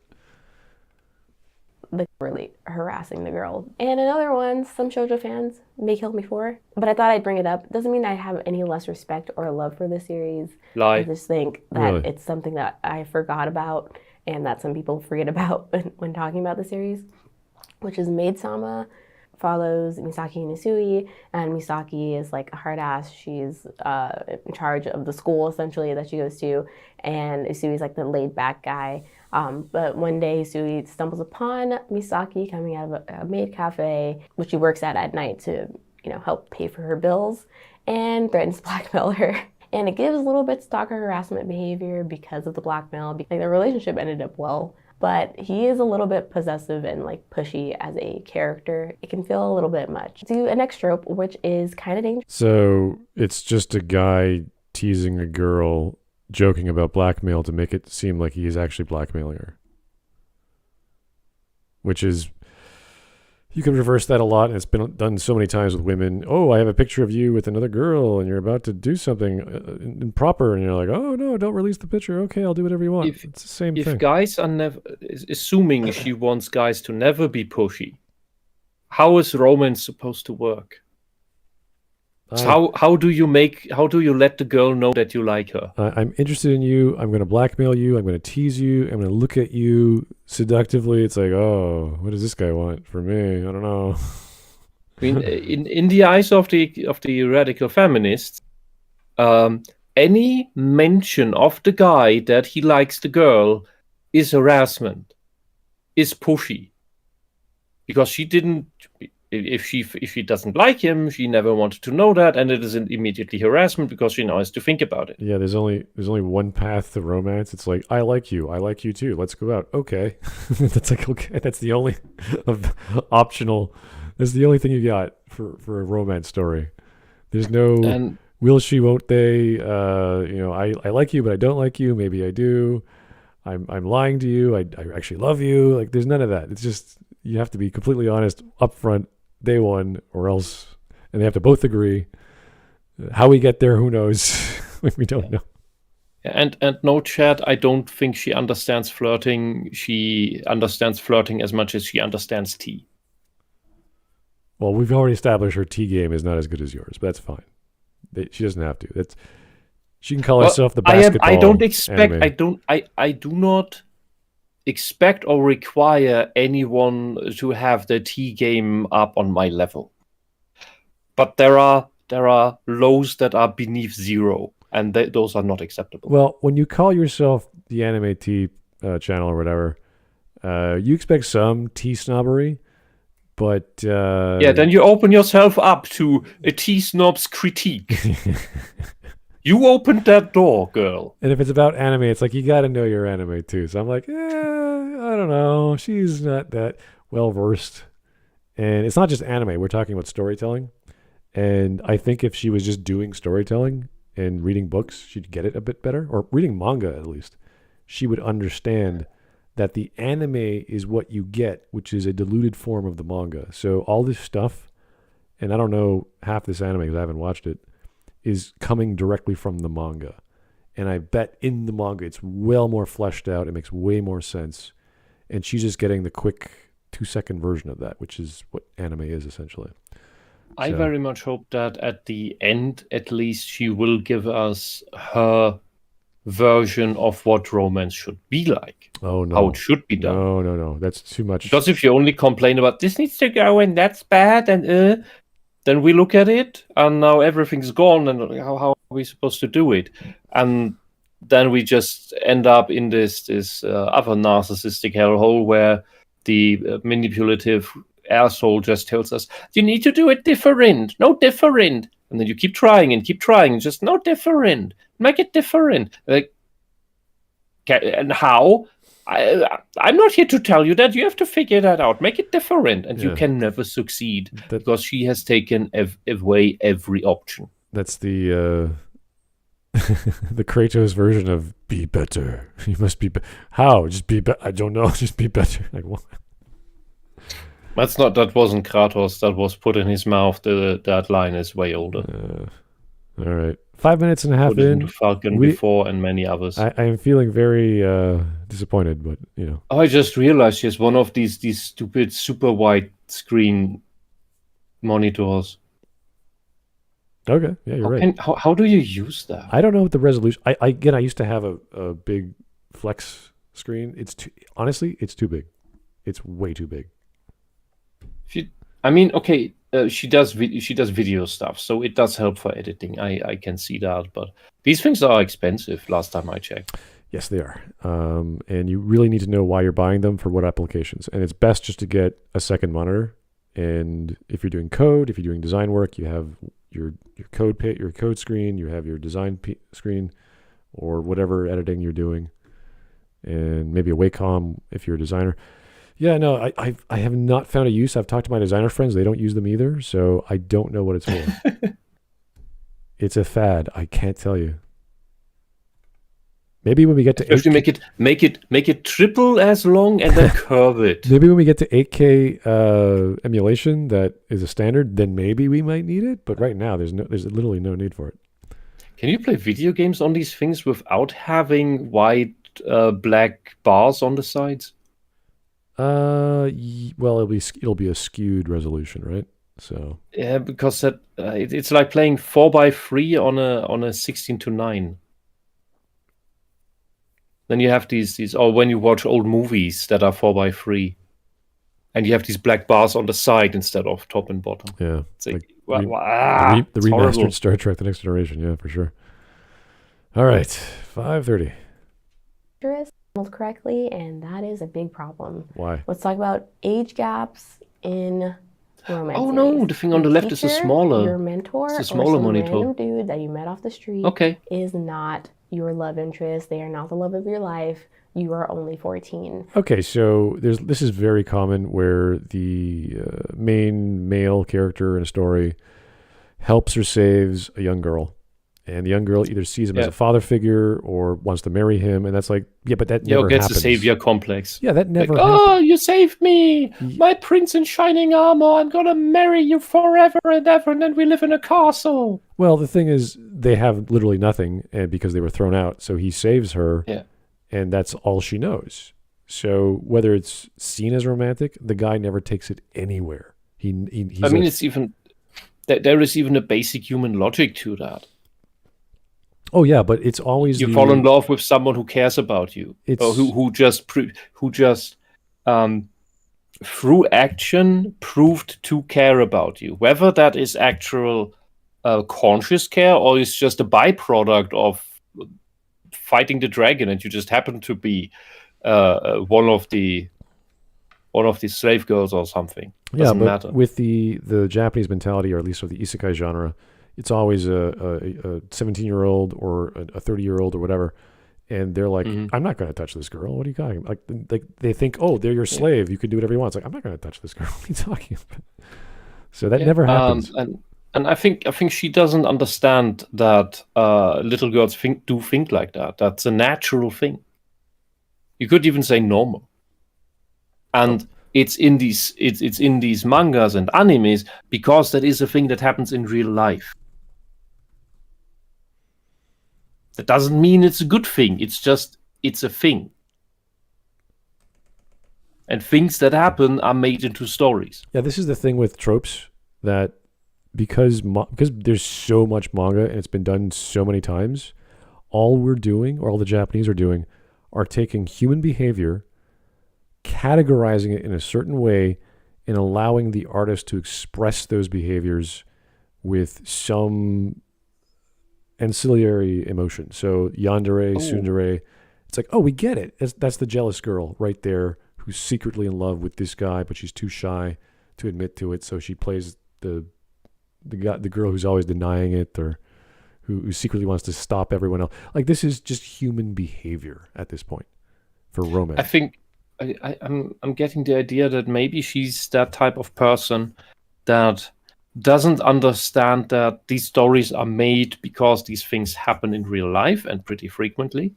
Really harassing the girl. And another one, some shoujo fans may kill me for, but I thought I'd bring it up. Doesn't mean I have any less respect or love for the series. Lie. I just think that it's something that I forgot about and that some people forget about when talking about the series, which is Maid-sama. Follows Misaki and Isui, and Misaki is like a hard ass. She's in charge of the school essentially that she goes to, and Isui's like the laid back guy. But one day Isui stumbles upon Misaki coming out of a maid cafe, which she works at night to help pay for her bills, and threatens to blackmail her. And it gives a little bit stalker harassment behavior because of the blackmail. Like the relationship ended up well, but he is a little bit possessive and like pushy as a character. It can feel a little bit much. Do a next trope, which is kind of dangerous. So it's just a guy teasing a girl, joking about blackmail to make it seem like he is actually blackmailing her. Which is, you can reverse that a lot, and it's been done so many times with women. Oh, I have a picture of you with another girl, and you're about to do something improper, and you're like, oh, no, don't release the picture. Okay, I'll do whatever you want. It's the same thing. If guys are never, assuming she wants guys to never be pushy, how is romance supposed to work? So how do you let the girl know that you like her? I'm interested in you. I'm going to blackmail you. I'm going to tease you. I'm going to look at you seductively. It's like, oh, what does this guy want from me? I don't know. I mean, in the eyes of the radical feminists, any mention of the guy that he likes the girl is harassment, is pushy, because she didn't. if she doesn't like him, she never wanted to know that, and it isn't immediately harassment because she now has to think about it. Yeah, there's only one path to romance. It's like, I like you too. Let's go out. Okay. That's like, okay. That's the only optional. That's the only thing you got for a romance story. There's no will she, won't they? I like you, but I don't like you. Maybe I do. I'm lying to you. I actually love you. Like, there's none of that. It's just, you have to be completely honest up front, day one, or else, and they have to both agree. How we get there, who knows? We don't know. And no, chat, I don't think she understands flirting. She understands flirting as much as she understands tea. Well, we've already established her tea game is not as good as yours, but that's fine. She doesn't have to. She can call herself the basketball. I do not expect or require anyone to have their tea game up on my level. But there are lows that are beneath zero, and those are not acceptable. Well, when you call yourself the Anime Tea channel or whatever, you expect some tea snobbery, but then you open yourself up to a tea snob's critique. You opened that door, girl. And if it's about anime, it's like, you got to know your anime too. So I'm like, I don't know. She's not that well versed. And it's not just anime. We're talking about storytelling. And I think if she was just doing storytelling and reading books, she'd get it a bit better. Or reading manga, at least. She would understand that the anime is what you get, which is a diluted form of the manga. So all this stuff, and I don't know half this anime because I haven't watched it, is coming directly from the manga. And I bet in the manga it's well more fleshed out. It makes way more sense. And she's just getting the quick 2-second version of that, which is what anime is essentially. I very much hope that at the end, at least, she will give us her version of what romance should be like. Oh, no. How it should be done. No. That's too much. Because if you only complain about this needs to go and that's bad and then we look at it and now everything's gone and how are we supposed to do it? And then we just end up in this other narcissistic hellhole where the manipulative asshole just tells us, you need to do it different, no different. And then you keep trying, just no different. Make it different. Like, and how? I'm not here to tell you that. You have to figure that out. Make it different. And you can never succeed because she has taken away every option. That's the the Kratos version of be better. You must be how? Just be better. I don't know. Just be better. Like what? That wasn't Kratos. That was put in his mouth. That line is way older. All right. 5 minutes and a half in. Falcon before and many others. I am feeling very disappointed, but you know. Oh, I just realized she has one of these stupid super wide screen monitors. Okay, yeah, you're right. How do you use that? I don't know what the resolution. I used to have a big flex screen. It's honestly, it's too big. It's way too big. She does video stuff, so it does help for editing. I can see that, but these things are expensive. Last time I checked. Yes, they are. And you really need to know why you're buying them for what applications. And it's best just to get a second monitor. And if you're doing code, if you're doing design work, you have your code screen, you have your design screen, or whatever editing you're doing, and maybe a Wacom if you're a designer. Yeah, no, I have not found a use. I've talked to my designer friends; they don't use them either, so I don't know what it's for. It's a fad. I can't tell you. Maybe when we get to you have to make it triple as long and then curve it. Maybe when we get to 8K emulation, that is a standard, then maybe we might need it. But right now, there's literally no need for it. Can you play video games on these things without having white black bars on the sides? Well, it'll be a skewed resolution, right? So yeah, because it's like playing 4x3 on a 16:9. Then you have these, or when you watch old movies that are 4x3, and you have these black bars on the side instead of top and bottom. Yeah, it's like, the remastered horrible. Star Trek: The Next Generation. Yeah, for sure. All right, 5:30. Correctly, and that is a big problem. Why? Let's talk about age gaps in romance Oh no, series. the thing on Your the left is the teacher, smaller. Your mentor, It's the or smaller some monitor. random dude that you met off the street Okay. is not your love interest. They are not the love of your life. You are only 14. Okay, so this is very common where the main male character in a story helps or saves a young girl, and the young girl either sees him as a father figure or wants to marry him, and that's like, yeah, but that never gets happens. a savior complex. Yeah, that never like, happens. oh, you saved me, my prince in shining armor. I'm gonna marry you forever and ever, and then we live in a castle. Well, the thing is, they have literally nothing, and because they were thrown out, so he saves her. Yeah. And that's all she knows. So whether it's seen as romantic, the guy never takes it anywhere. It's even there is even a basic human logic to that. Oh yeah, but it's always you fall in love with someone who cares about you, or who just through action proved to care about you. Whether that is actual conscious care or is just a byproduct of fighting the dragon, and you just happen to be one of the slave girls or something. Doesn't matter. With the Japanese mentality, or at least with the isekai genre, it's always a 17-year-old or a 30-year-old or whatever, and they're like, I'm not going to touch this girl. What are you talking about? Like they think, oh, they're your slave. You can do whatever you want. It's like, I'm not going to touch this girl. What are you talking about? So that never happens. And I think she doesn't understand that little girls think like that. That's a natural thing. You could even say normal. And it's in these mangas and animes because that is a thing that happens in real life. That doesn't mean it's a good thing. It's a thing. And things that happen are made into stories. Yeah, this is the thing with tropes, that because there's so much manga and it's been done so many times, all we're doing, or all the Japanese are doing, are taking human behavior, categorizing it in a certain way, and allowing the artist to express those behaviors with some ancillary emotion. So yandere, tsundere, it's like, oh, we get it. That's the jealous girl right there who's secretly in love with this guy, but she's too shy to admit to it, so she plays the girl who's always denying it, or who secretly wants to stop everyone else. Like, this is just human behavior at this point for romance. I think I'm getting the idea that maybe she's that type of person that doesn't understand that these stories are made because these things happen in real life and pretty frequently,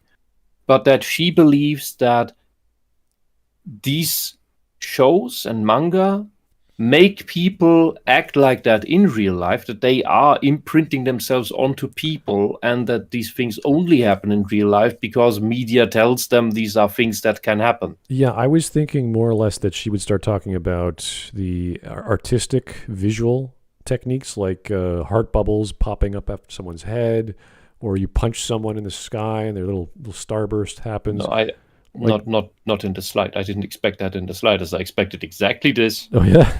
but that she believes that these shows and manga make people act like that in real life, that they are imprinting themselves onto people, and that these things only happen in real life because media tells them these are things that can happen. Yeah, I was thinking more or less that she would start talking about the artistic visual techniques, like heart bubbles popping up after someone's head, or you punch someone in the sky and their little starburst happens. No, not in the slide. I didn't expect that in the sliders. I expected exactly this. Oh yeah.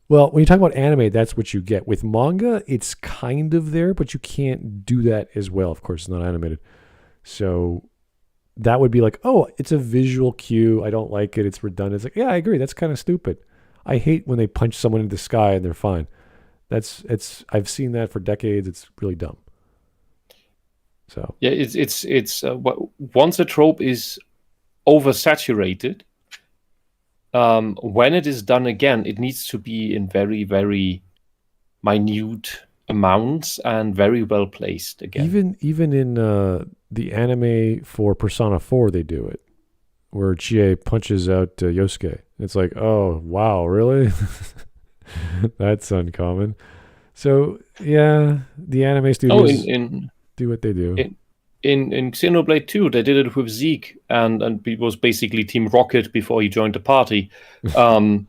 Well, when you talk about anime, that's what you get. With manga, it's kind of there, but you can't do that as well. Of course, it's not animated. So that would be like, oh, it's a visual cue. I don't like it. It's redundant. It's like, yeah, I agree. That's kind of stupid. I hate when they punch someone in the sky and they're fine. I've seen that for decades. It's really dumb. So yeah, it's once a trope is oversaturated, when it is done again, it needs to be in very, very minute amounts and very well placed again. Even in the anime for Persona 4, they do it, where Chie punches out Yosuke. It's like, oh wow, really? That's uncommon. So yeah, the anime studios do what they do. In Xenoblade 2, they did it with Zeke, and it was basically Team Rocket before he joined the party. And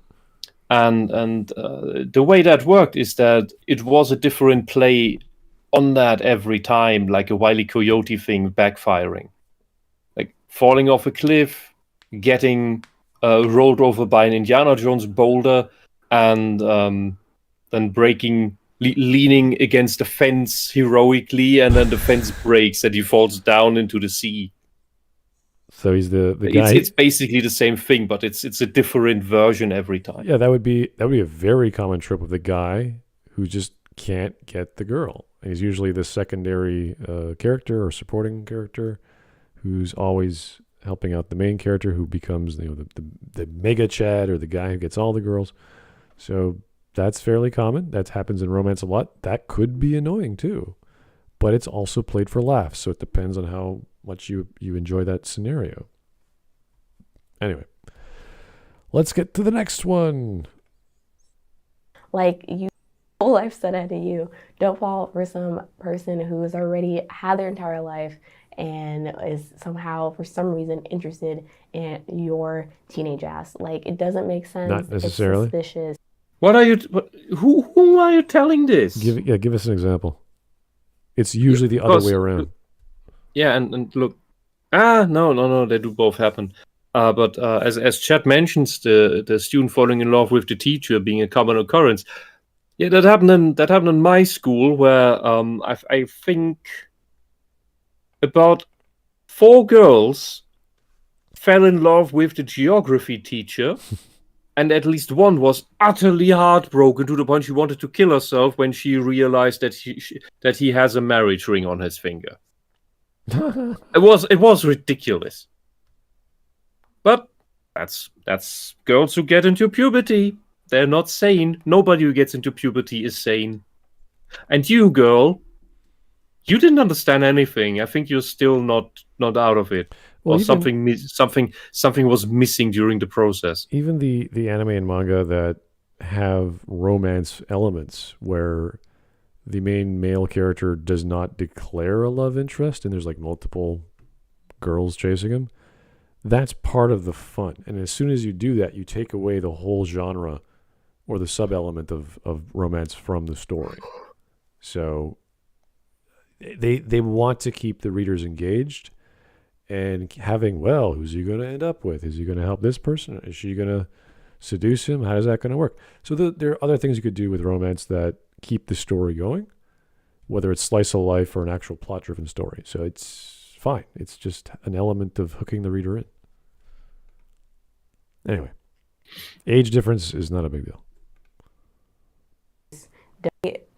the way that worked is that it was a different play on that every time, like a Wile E. Coyote thing backfiring. Like falling off a cliff, getting rolled over by an Indiana Jones boulder, and then leaning against the fence heroically, and then the fence breaks and he falls down into the sea. So he's the guy. It's basically the same thing, but it's a different version every time. Yeah, that would be a very common trope of the guy who just can't get the girl. And he's usually the secondary character or supporting character who's always helping out the main character, who becomes the mega Chad or the guy who gets all the girls. So that's fairly common. That happens in romance a lot. That could be annoying too, but it's also played for laughs. So it depends on how much you enjoy that scenario. Anyway, let's get to the next one. Like you, whole life set ahead of you. Don't fall for some person who has already had their entire life and is somehow, for some reason, interested in your teenage ass. Like, it doesn't make sense. Not necessarily. It's suspicious. What are you? Who are you telling this? Give us an example. It's usually the other way around. Yeah, and look, no, they do both happen. But as Chad mentions, the student falling in love with the teacher being a common occurrence. Yeah, that happened in my school, where I think about 4 girls fell in love with the geography teacher, and at least one was utterly heartbroken to the point she wanted to kill herself when she realized that he has a marriage ring on his finger. It was ridiculous. But that's girls who get into puberty. They're not sane. Nobody who gets into puberty is sane. And you, girl, you didn't understand anything. I think you're still not out of it. Well, or something was missing during the process. Even the anime and manga that have romance elements where the main male character does not declare a love interest and there's like multiple girls chasing him, that's part of the fun. And as soon as you do that, you take away the whole genre or the sub-element of romance from the story. So they want to keep the readers engaged and having, well, who's he going to end up with? Is he going to help this person? Is she going to seduce him? How is that going to work? So there are other things you could do with romance that keep the story going, whether it's slice of life or an actual plot-driven story. So it's fine. It's just an element of hooking the reader in. Anyway, age difference is not a big deal.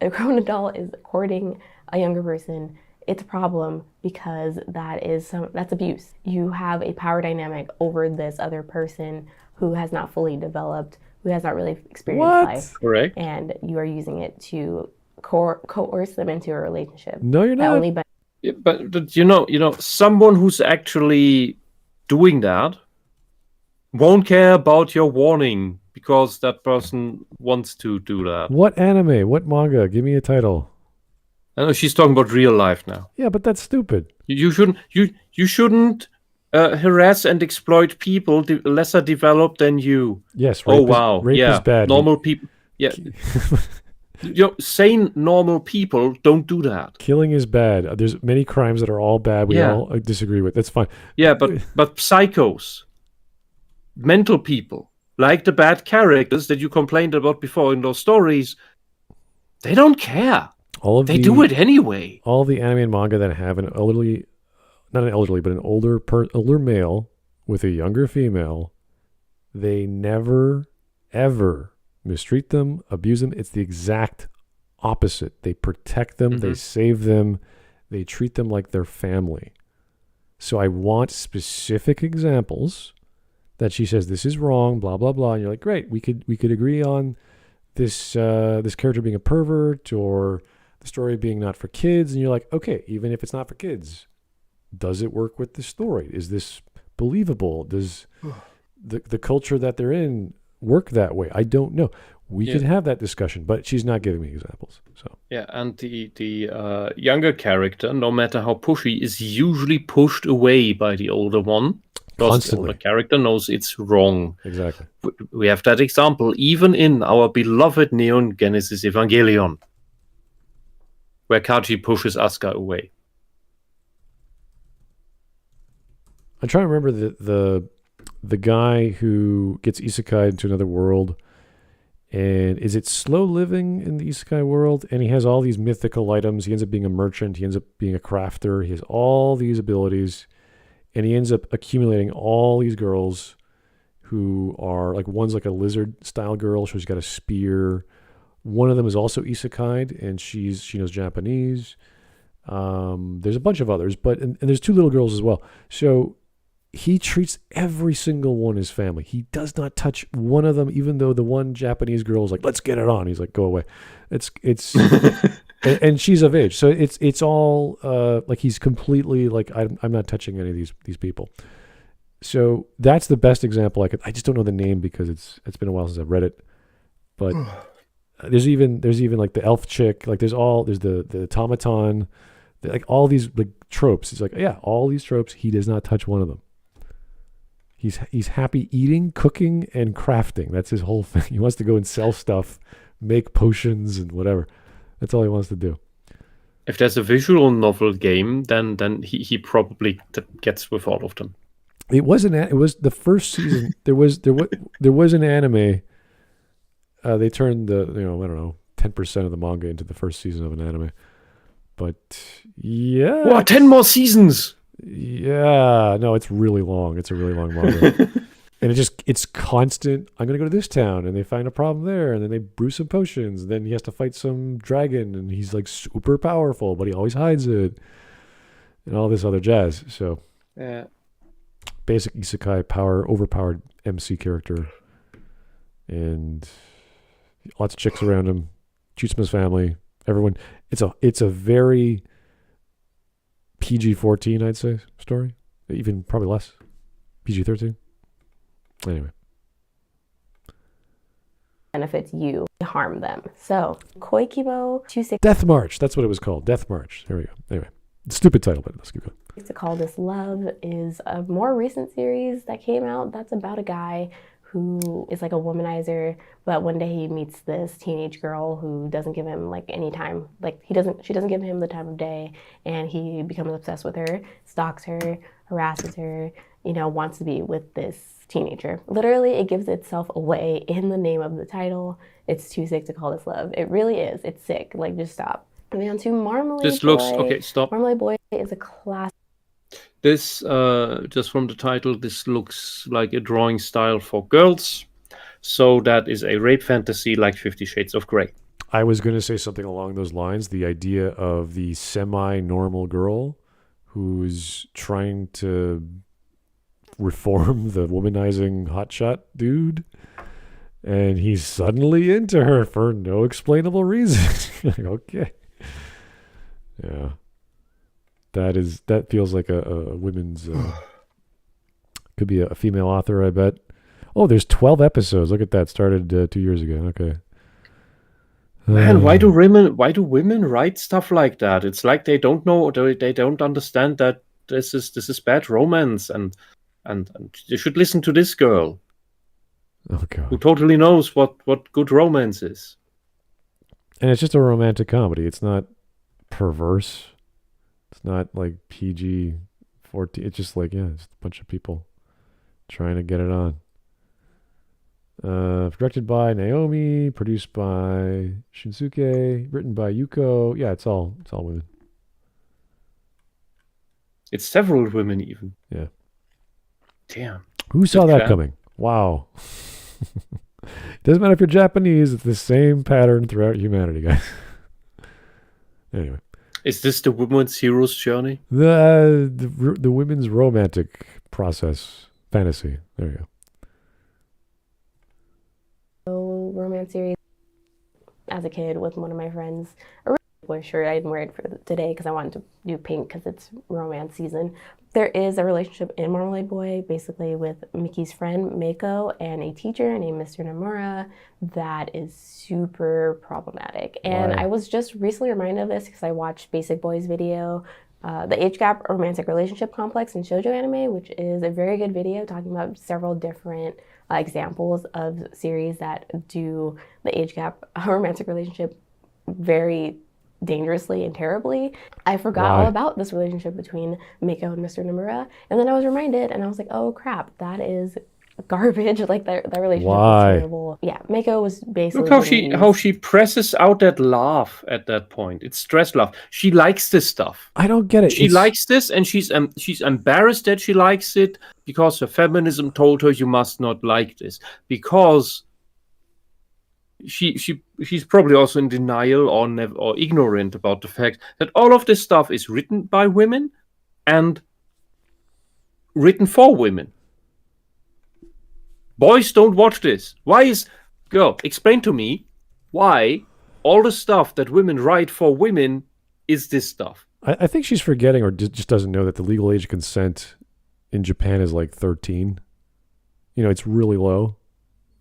A grown adult is courting a younger person. It's a problem because that's abuse. You have a power dynamic over this other person who has not fully developed, who has not really experienced life. Correct. And you are using it to coerce them into a relationship. No, you're not. But you know, someone who's actually doing that won't care about your warning because that person wants to do that. What anime? What manga? Give me a title. I know she's talking about real life now. Yeah, but that's stupid. You shouldn't harass and exploit people lesser developed than you. Yes. Rape is bad. Normal people. Yeah. Sane normal people don't do that. Killing is bad. There's many crimes that are all bad. We all disagree with. That's fine. Yeah, but psychos, mental people, like the bad characters that you complained about before in those stories, they don't care. They do it anyway. All the anime and manga that have an elderly, not an elderly, but an older male with a younger female, they never, ever mistreat them, abuse them. It's the exact opposite. They protect them. Mm-hmm. They save them. They treat them like their family. So I want specific examples that she says, this is wrong, blah, blah, blah. And you're like, great, we could agree on this character being a pervert or the story being not for kids. And you're like, okay, even if it's not for kids, does it work with the story? Is this believable? Does the culture that they're in work that way? I don't know. We could have that discussion, but she's not giving me examples. So yeah, and the younger character, no matter how pushy, is usually pushed away by the older one. Because the older character knows it's wrong. Exactly. We have that example even in our beloved Neon Genesis Evangelion, where Kaji pushes Asuka away. I'm trying to remember the guy who gets isekai into another world, and is it slow living in the isekai world? And he has all these mythical items. He ends up being a merchant. He ends up being a crafter. He has all these abilities. And he ends up accumulating all these girls who are like, one's like a lizard style girl, so she's got a spear. One of them is also isekai, and she knows Japanese. There's a bunch of others, but and there's two little girls as well. So he treats every single one as family. He does not touch one of them, even though the one Japanese girl is like, "Let's get it on." He's like, "Go away." It's and she's of age, so it's all like he's completely like, I'm not touching any of these people. So that's the best example I just don't know the name because it's been a while since I've read it, but there's even like the elf chick, like there's the automaton, like all these like tropes. It's like, yeah, all these tropes. He does not touch one of them. He's happy eating, cooking, and crafting. That's his whole thing. He wants to go and sell stuff, make potions and whatever. That's all he wants to do. If there's a visual novel game, then he probably gets with all of them. It was the first season. there was an anime. They turned I don't know, 10% of the manga into the first season of an anime. But yeah. Wow, 10 more seasons. Yeah, no, it's really long. It's a really long manga. And it's constant. I'm going to go to this town, and they find a problem there, and then they brew some potions. And then he has to fight some dragon, and he's like super powerful, but he always hides it. And all this other jazz. So yeah. Basic isekai, overpowered MC character. And lots of chicks around him. Shoots him his family. Everyone. It's a very PG-14, I'd say, story. Even probably less. PG-13. Anyway. Benefits you, harm them. So, Koikimo 26 Death March. That's what it was called. Death March. There we go. Anyway. Stupid title, but let's keep going. to Call This Love is a more recent series that came out that's about a guy who is like a womanizer, but one day he meets this teenage girl who doesn't give him like any time, like she doesn't give him the time of day, and he becomes obsessed with her, stalks her, harasses her, wants to be with this teenager. Literally, it gives itself away in the name of the title. It's too sick to call this love. It really is. It's sick. Like, just stop. Moving on to Marmalade This Boy. looks okay. Stop. Marmalade Boy is a classic. This, just from the title, this looks like a drawing style for girls. So that is a rape fantasy like 50 Shades of Grey. I was going to say something along those lines. The idea of the semi-normal girl who's trying to reform the womanizing hotshot dude, and he's suddenly into her for no explainable reason. Like, okay. Yeah. That feels like a women's could be a female author, I bet. Oh, there's 12 episodes. Look at that. Started 2 years ago. Okay. Man, why do women write stuff like that? It's like they don't know, they don't understand that this is bad romance, and you should listen to this girl. Oh God. Who totally knows what good romance is. And it's just a romantic comedy. It's not perverse. It's not like PG-14. It's just like, yeah, it's a bunch of people trying to get it on. Directed by Naomi, produced by Shinsuke, written by Yuko. Yeah, it's all women. It's several women even. Yeah. Damn. Who saw that coming? Wow. Doesn't matter if you're Japanese, it's the same pattern throughout humanity, guys. Anyway. Is this the woman's hero's journey? The women's romantic process fantasy. There you go. Romance series as a kid with one of my friends. A boy shirt. I didn't wear it for today because I wanted to do pink because it's romance season. There is a relationship in Marmalade Boy, basically with Mickey's friend Mako and a teacher named Mr. Nomura that is super problematic. And Why? I was just recently reminded of this because I watched Basic Boy's video, The Age Gap Romantic Relationship Complex in Shoujo Anime, which is a very good video talking about several different examples of series that do the age gap romantic relationship very dangerously and terribly. I forgot all about this relationship between Miko and Mr. Nomura, and then I was reminded, and I was like, oh crap, that is garbage. Like that relationship Why? was terrible. Yeah, Mako was basically Look how getting how used. she presses out that laugh at that point. It's stress laugh. She likes this stuff. I don't get it. She likes this, and she's embarrassed that she likes it because her feminism told her you must not like this, because she's probably also in denial or ignorant about the fact that all of this stuff is written by women and written for women. Boys don't watch this. Girl, explain to me why all the stuff that women write for women is this stuff. I think she's forgetting or just doesn't know that the legal age of consent in Japan is like 13. It's really low.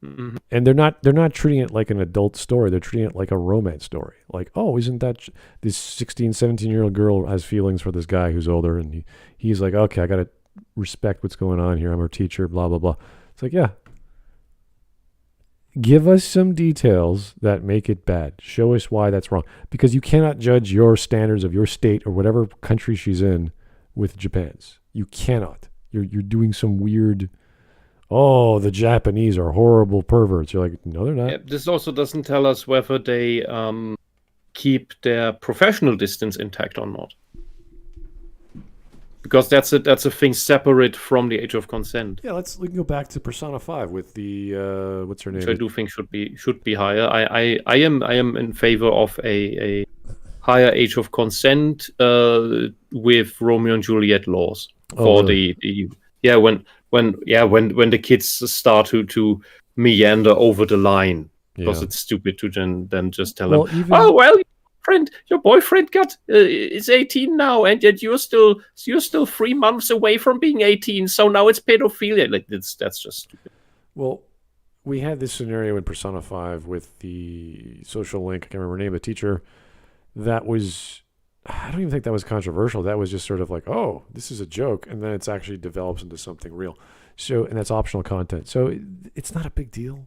Mm-hmm. And they're not treating it like an adult story. They're treating it like a romance story. Like, oh, isn't that this 16, 17-year-old girl has feelings for this guy who's older, and he's like, okay, I got to respect what's going on here. I'm her teacher, blah, blah, blah. It's like, yeah. Give us some details that make it bad. Show us why that's wrong. Because you cannot judge your standards of your state or whatever country she's in with Japan's. You cannot. You're doing some weird, oh, the Japanese are horrible perverts. You're like, no, they're not. Yeah, this also doesn't tell us whether they keep their professional distance intact or not. Because that's a thing separate from the age of consent. Yeah, we can go back to Persona 5 with the what's her name? Which I do think should be higher. I am in favor of a higher age of consent with Romeo and Juliet laws for really? when the kids start to meander over the line, because it's stupid to then just tell them, oh well, your boyfriend is 18 now, and yet you're still 3 months away from being 18, so now it's pedophilia. Like that's just stupid. Well, we had this scenario in Persona 5 with the social link. I can't remember the name of the teacher. That was, I don't even think that was controversial. That was just sort of like, oh, this is a joke, and then it's actually develops into something real. So, and that's optional content. So it's not a big deal.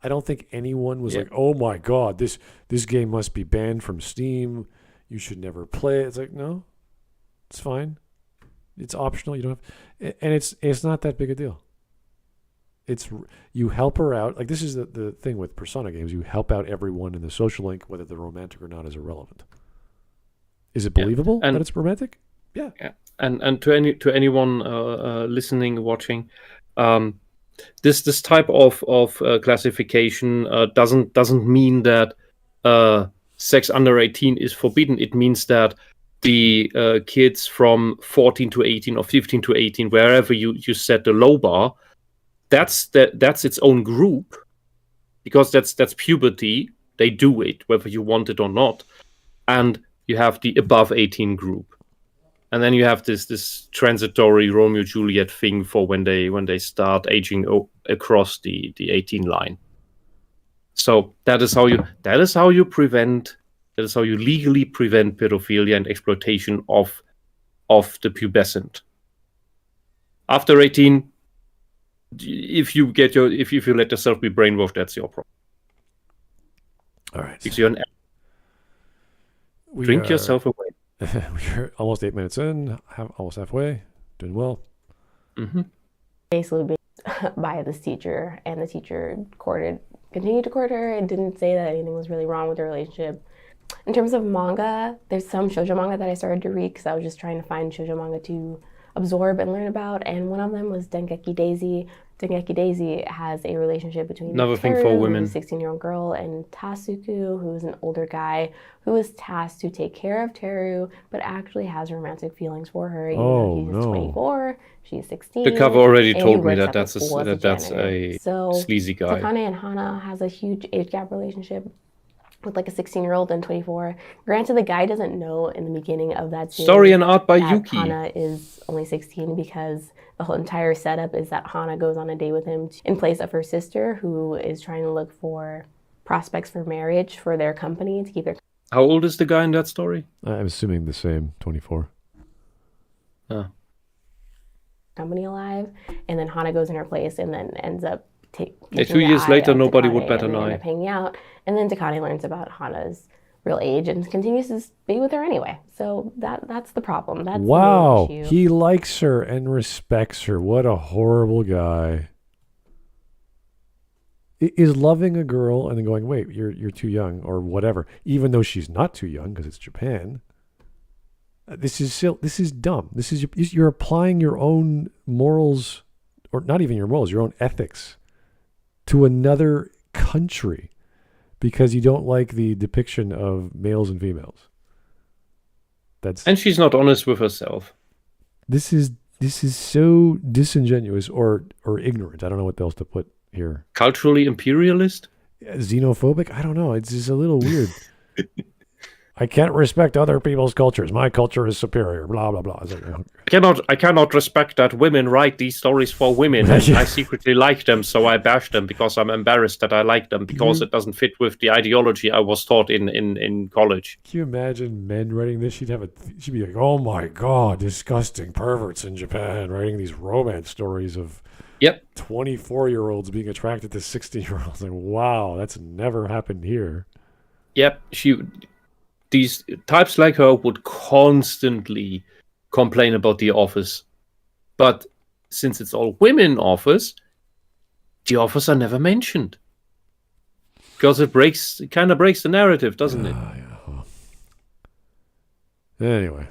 I don't think anyone was like, oh my God, this game must be banned from Steam. You should never play it. It's like, no, it's fine. It's optional. You don't have, and it's not that big a deal. You help her out. Like, this is the thing with Persona games. You help out everyone in the social link, whether they're romantic or not is irrelevant. Is it believable that it's romantic? Yeah. And to anyone listening, watching, this type of classification doesn't mean that sex under 18 is forbidden. It means that the kids from 14 to 18 or 15 to 18, wherever you set the low bar, that's its own group, because that's puberty. They do it whether you want it or not, and you have the above 18 group. And then you have this transitory Romeo Juliet thing for when they start aging across the 18 line. So that is how you legally prevent pedophilia and exploitation of the pubescent. After 18, if you let yourself be brainwashed, that's your problem. All right. If you're drink yourself away. We're almost 8 minutes in, almost halfway, doing well. Mm-hmm. Basically being by this teacher, and the teacher continued to court her and didn't say that anything was really wrong with the relationship. In terms of manga, there's some shoujo manga that I started to read because I was just trying to find shoujo manga to absorb and learn about, and one of them was Dengeki Daisy. Dengeki Daisy has a relationship between Another thing for women, who's a 16-year-old girl, and Tasuku, who is an older guy who is tasked to take care of Teru, but actually has romantic feelings for her. He's 24, she's 16. The cover already told me that that's a sleazy guy. Takane and Hana has a huge age gap relationship with like a 16-year-old and 24. Granted, the guy doesn't know in the beginning of that series Story and art by that Yuki. Hana is only 16, because the whole entire setup is that Hana goes on a date with him in place of her sister, who is trying to look for prospects for marriage for their company to keep their... How old is the guy in that story? I'm assuming the same, 24. company alive, and then Hana goes in her place and then ends up 2 years later, nobody would bat an eye. End up hanging out, and then Takane learns about Hana's real age and continues to be with her anyway. So that's the problem. That's wow, the issue. He likes her and respects her. What a horrible guy. is loving a girl and then going, wait, you're too young or whatever, even though she's not too young because it's Japan. This is dumb. You're applying your own morals, or not even your morals, your own ethics to another country because you don't like the depiction of males and females. And she's not honest with herself. This is so disingenuous or ignorant. I don't know what else to put here. Culturally imperialist? Xenophobic? I don't know. It's just a little weird. I can't respect other people's cultures. My culture is superior. Blah blah blah. I cannot respect that women write these stories for women. And I secretly like them, so I bash them because I'm embarrassed that I like them because it doesn't fit with the ideology I was taught in college. Can you imagine men writing this? She'd be like, "Oh my god, disgusting perverts in Japan writing these romance stories of 24-year-olds being attracted to 16-year-olds." Like, wow, that's never happened here. Yep, these types like her would constantly complain about the office. But since it's all women office, the office are never mentioned. Because it kind of breaks the narrative, doesn't it? Yeah. Well. Anyway.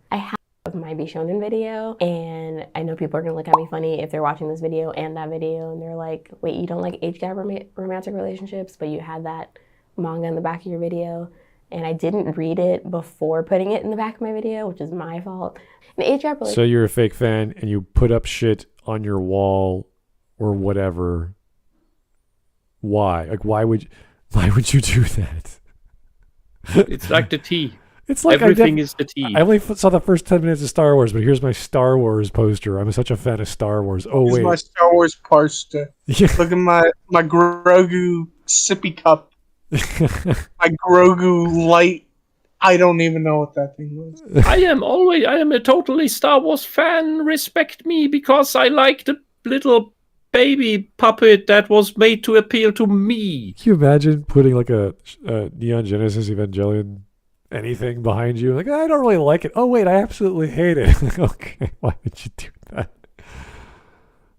I have my Be Shonen video, and I know people are going to look at me funny if they're watching this video and that video, and they're like, wait, you don't like age gap romantic relationships, but you had that manga in the back of your video, and I didn't read it before putting it in the back of my video, which is my fault. And age gap So you're a fake fan and you put up shit on your wall or whatever. Why? Like, why would you do that? It's like the tea. It's like everything is the tea. I only saw the first 10 minutes of Star Wars, but here's my Star Wars poster. I'm such a fan of Star Wars. Oh, Here's wait. my Star Wars poster. Yeah. Look at my Grogu sippy cup. My Grogu light. I don't even know what that thing was. I am a totally Star Wars fan. Respect me because I like the little baby puppet that was made to appeal to me. Can you imagine putting like a Neon Genesis Evangelion anything behind you? Like, I don't really like it. Oh, wait, I absolutely hate it. Like, okay, why would you do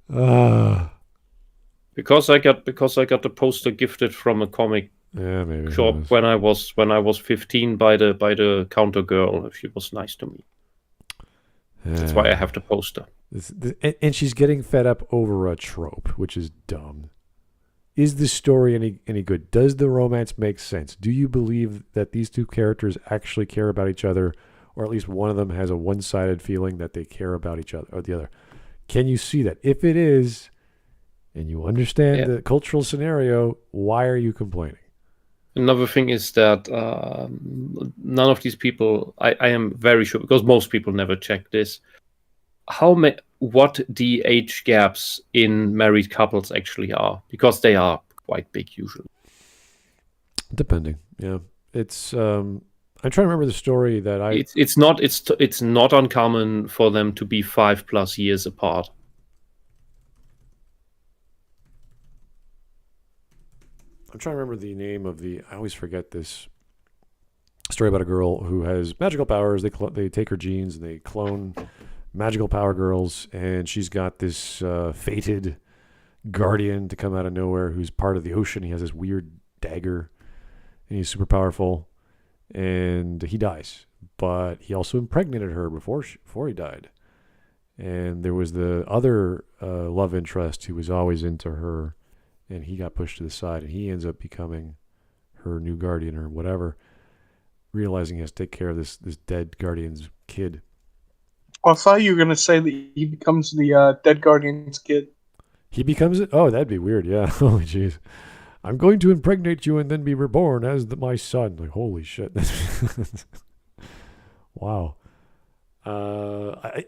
that? Because I got the poster gifted from a comic shop when I was 15 by the counter girl. She was nice to me. That's why I have the poster. And she's getting fed up over a trope, which is dumb. Is the story any good? Does the romance make sense? Do you believe that these two characters actually care about each other, or at least one of them has a one-sided feeling that they care about each other or the other? Can you see that? If it is, and you understand the cultural scenario, why are you complaining? Another thing is that none of these people, I am very sure, because most people never check this, what the age gaps in married couples actually are, because they are quite big usually. Depending, yeah. It's I'm trying to remember the story that It's not uncommon for them to be 5+ years apart. I'm trying to remember the name of I always forget this story about a girl who has magical powers. They take her genes and they clone magical power girls, and she's got this fated guardian to come out of nowhere who's part of the ocean. He has this weird dagger, and he's super powerful, and he dies. But he also impregnated her before he died. And there was the other love interest who was always into her, and he got pushed to the side, and he ends up becoming her new guardian or whatever, realizing he has to take care of this dead guardian's kid. I thought you were going to say that he becomes the dead guardian's kid. He becomes it? Oh, that'd be weird, yeah. Holy jeez. I'm going to impregnate you and then be reborn as my son. Like, holy shit. Wow.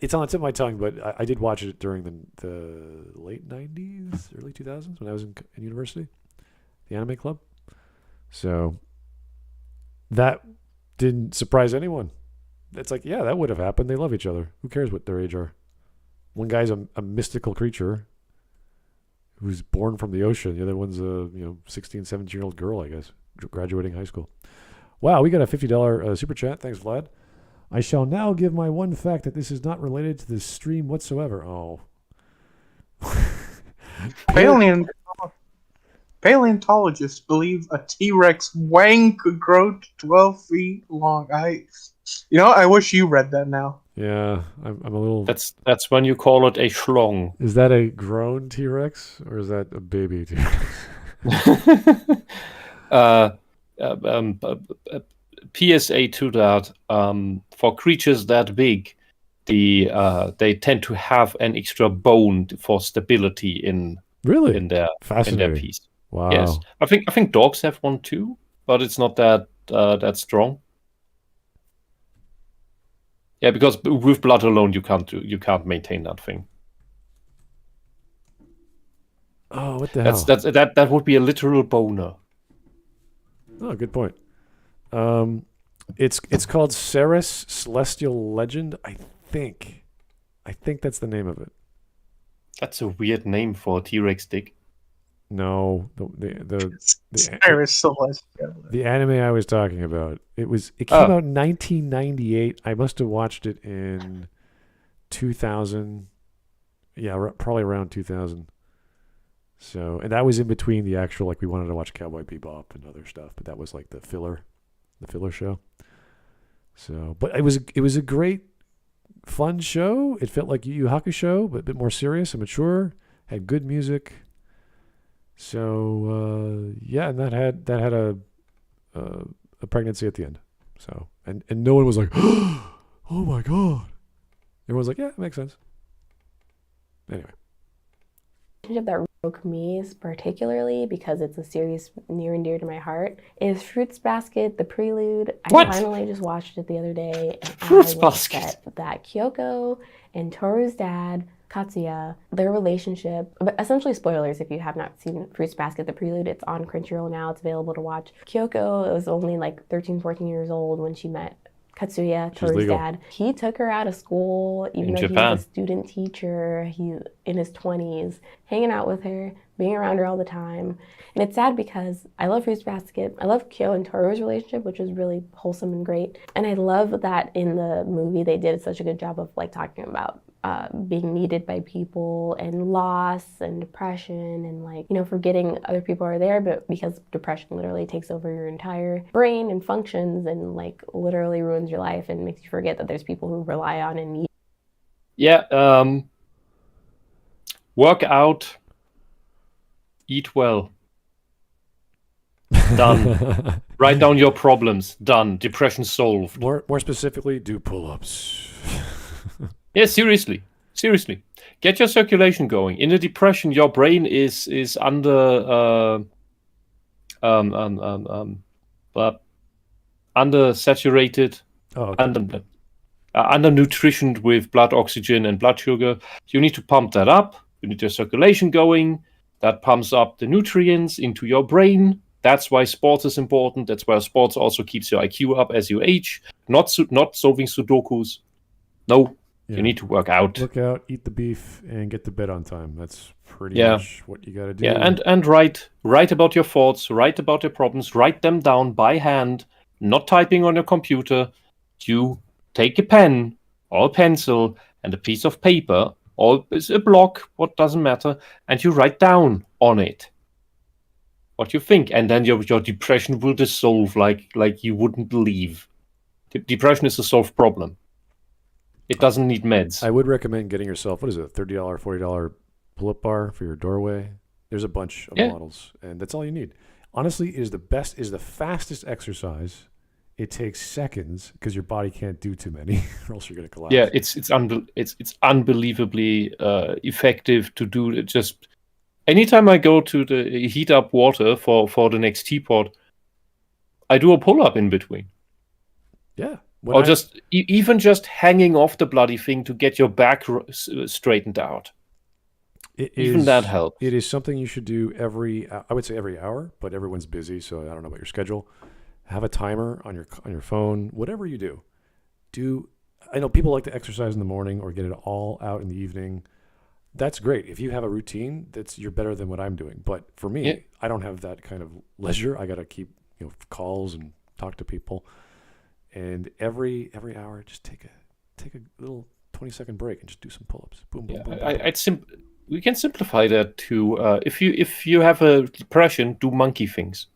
It's on the tip of my tongue, but I did watch it during the late 90s, early 2000s when I was in university, the anime club. So that didn't surprise anyone. It's like, yeah, that would have happened. They love each other. Who cares what their age are? One guy's a mystical creature who's born from the ocean. The other one's a 16, 17-year-old girl, I guess, graduating high school. Wow, we got a $50 super chat. Thanks, Vlad. I shall now give my one fact that this is not related to the stream whatsoever. Oh. Paleontologists believe a T-Rex wang could grow to 12 feet long. I wish you read that now. Yeah, I'm a little. That's when you call it a schlong. Is that a grown T-Rex or is that a baby T-Rex? PSA to that: for creatures that big, they tend to have an extra bone for stability in Really? their Fascinating. piece. Wow. Yes, I think dogs have one too, but it's not that strong. Yeah, because with blood alone you can't maintain that thing. Oh, what the hell? That would be a literal boner. Oh, good point. It's called Ceres Celestial Legend. I think that's the name of it. That's a weird name for a T-Rex dick. No, the Iris Celestial. The anime I was talking about. It came out in 1998. I must have watched it in 2000. Yeah, probably around 2000. So, and that was in between the actual, like, we wanted to watch Cowboy Bebop and other stuff, but that was like the filler show. So, but it was a great, fun show. It felt like Yu Yu Hakusho, but a bit more serious and mature. Had good music. So yeah, and that had a pregnancy at the end. So and no one was like, oh my god. Everyone was like, yeah, it makes sense. Anyway. That broke me particularly because it's a series near and dear to my heart is Fruits Basket, The Prelude. What? I finally just watched it the other day and Fruits I was Basket. upset that Kyoko and Toru's dad, Katsuya, their relationship, but essentially spoilers if you have not seen Fruits Basket, The Prelude. It's on Crunchyroll now. It's available to watch. Kyoko was only like 13, 14 years old when she met Katsuya, Toru's dad. He took her out of school, even though he was a student teacher. He's in his 20s, hanging out with her, being around her all the time. And it's sad because I love Fruits Basket. I love Kyo and Toru's relationship, which is really wholesome and great. And I love that in the movie they did such a good job of like talking about being needed by people and loss and depression and like, you know, forgetting other people are there, but because depression literally takes over your entire brain and functions and like literally ruins your life and makes you forget that there's people who rely on and need. Yeah, work out, eat well. Done. Write down your problems. Done. Depression solved. More specifically, do pull-ups. Yeah, seriously. Get your circulation going. In a depression, your brain is under saturated, under nutritioned with blood oxygen and blood sugar. You need to pump that up. You need your circulation going. That pumps up the nutrients into your brain. That's why sports is important. That's why sports also keeps your IQ up as you age. Not solving Sudokus. No. Yeah. You need to work out. Work out, eat the beef, and get to bed on time. That's pretty much what you got to do. Yeah, and write about your thoughts, write about your problems, write them down by hand, not typing on your computer. You take a pen or a pencil and a piece of paper or a block, what doesn't matter, and you write down on it what you think, and then your depression will dissolve like you wouldn't believe. Depression is a solved problem. It doesn't need meds. I would recommend getting yourself, what is it, a $30, $40 pull-up bar for your doorway. There's a bunch of models, and that's all you need. Honestly, it is the fastest exercise. It takes seconds because your body can't do too many, or else you're going to collapse. Yeah, it's unbelievably effective to do it. Just anytime I go to the heat up water for the next teapot, I do a pull-up in between. Yeah. Or even just hanging off the bloody thing to get your back straightened out. That helps. It is something you should do I would say every hour, but everyone's busy, so I don't know about your schedule. Have a timer on your phone, whatever you do. I know people like to exercise in the morning or get it all out in the evening. That's great. If you have a routine, you're better than what I'm doing. But for me, I don't have that kind of leisure. I got to keep calls and talk to people. And every hour, just take a little 20-second break and just do some pull-ups. Boom, boom, boom. we can simplify that to if you have a depression, do monkey things.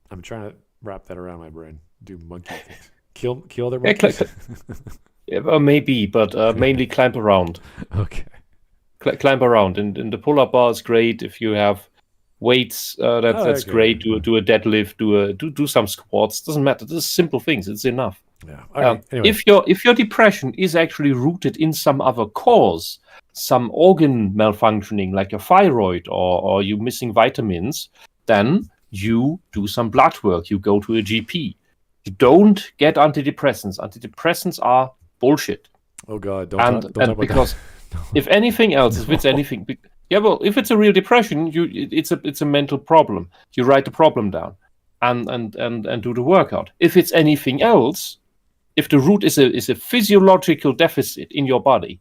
I'm trying to wrap that around my brain. Do monkey things. Kill their Yeah, monkeys? Yeah, maybe, but mainly climb around. Okay. Climb around, and the pull-up bar is great if you have weights. That's okay. great. Do a deadlift. Do some squats. Doesn't matter. This is simple things. It's enough. Yeah. Okay. Anyway. If your depression is actually rooted in some other cause, some organ malfunctioning like your thyroid or you missing vitamins, then you do some blood work. You go to a GP. You don't get antidepressants. Antidepressants are bullshit. Oh God! Don't talk about because that. if anything else, if it's anything, yeah, well, if it's a real depression, it's a mental problem. You write the problem down, and do the workout. If it's anything else, if the root is a physiological deficit in your body,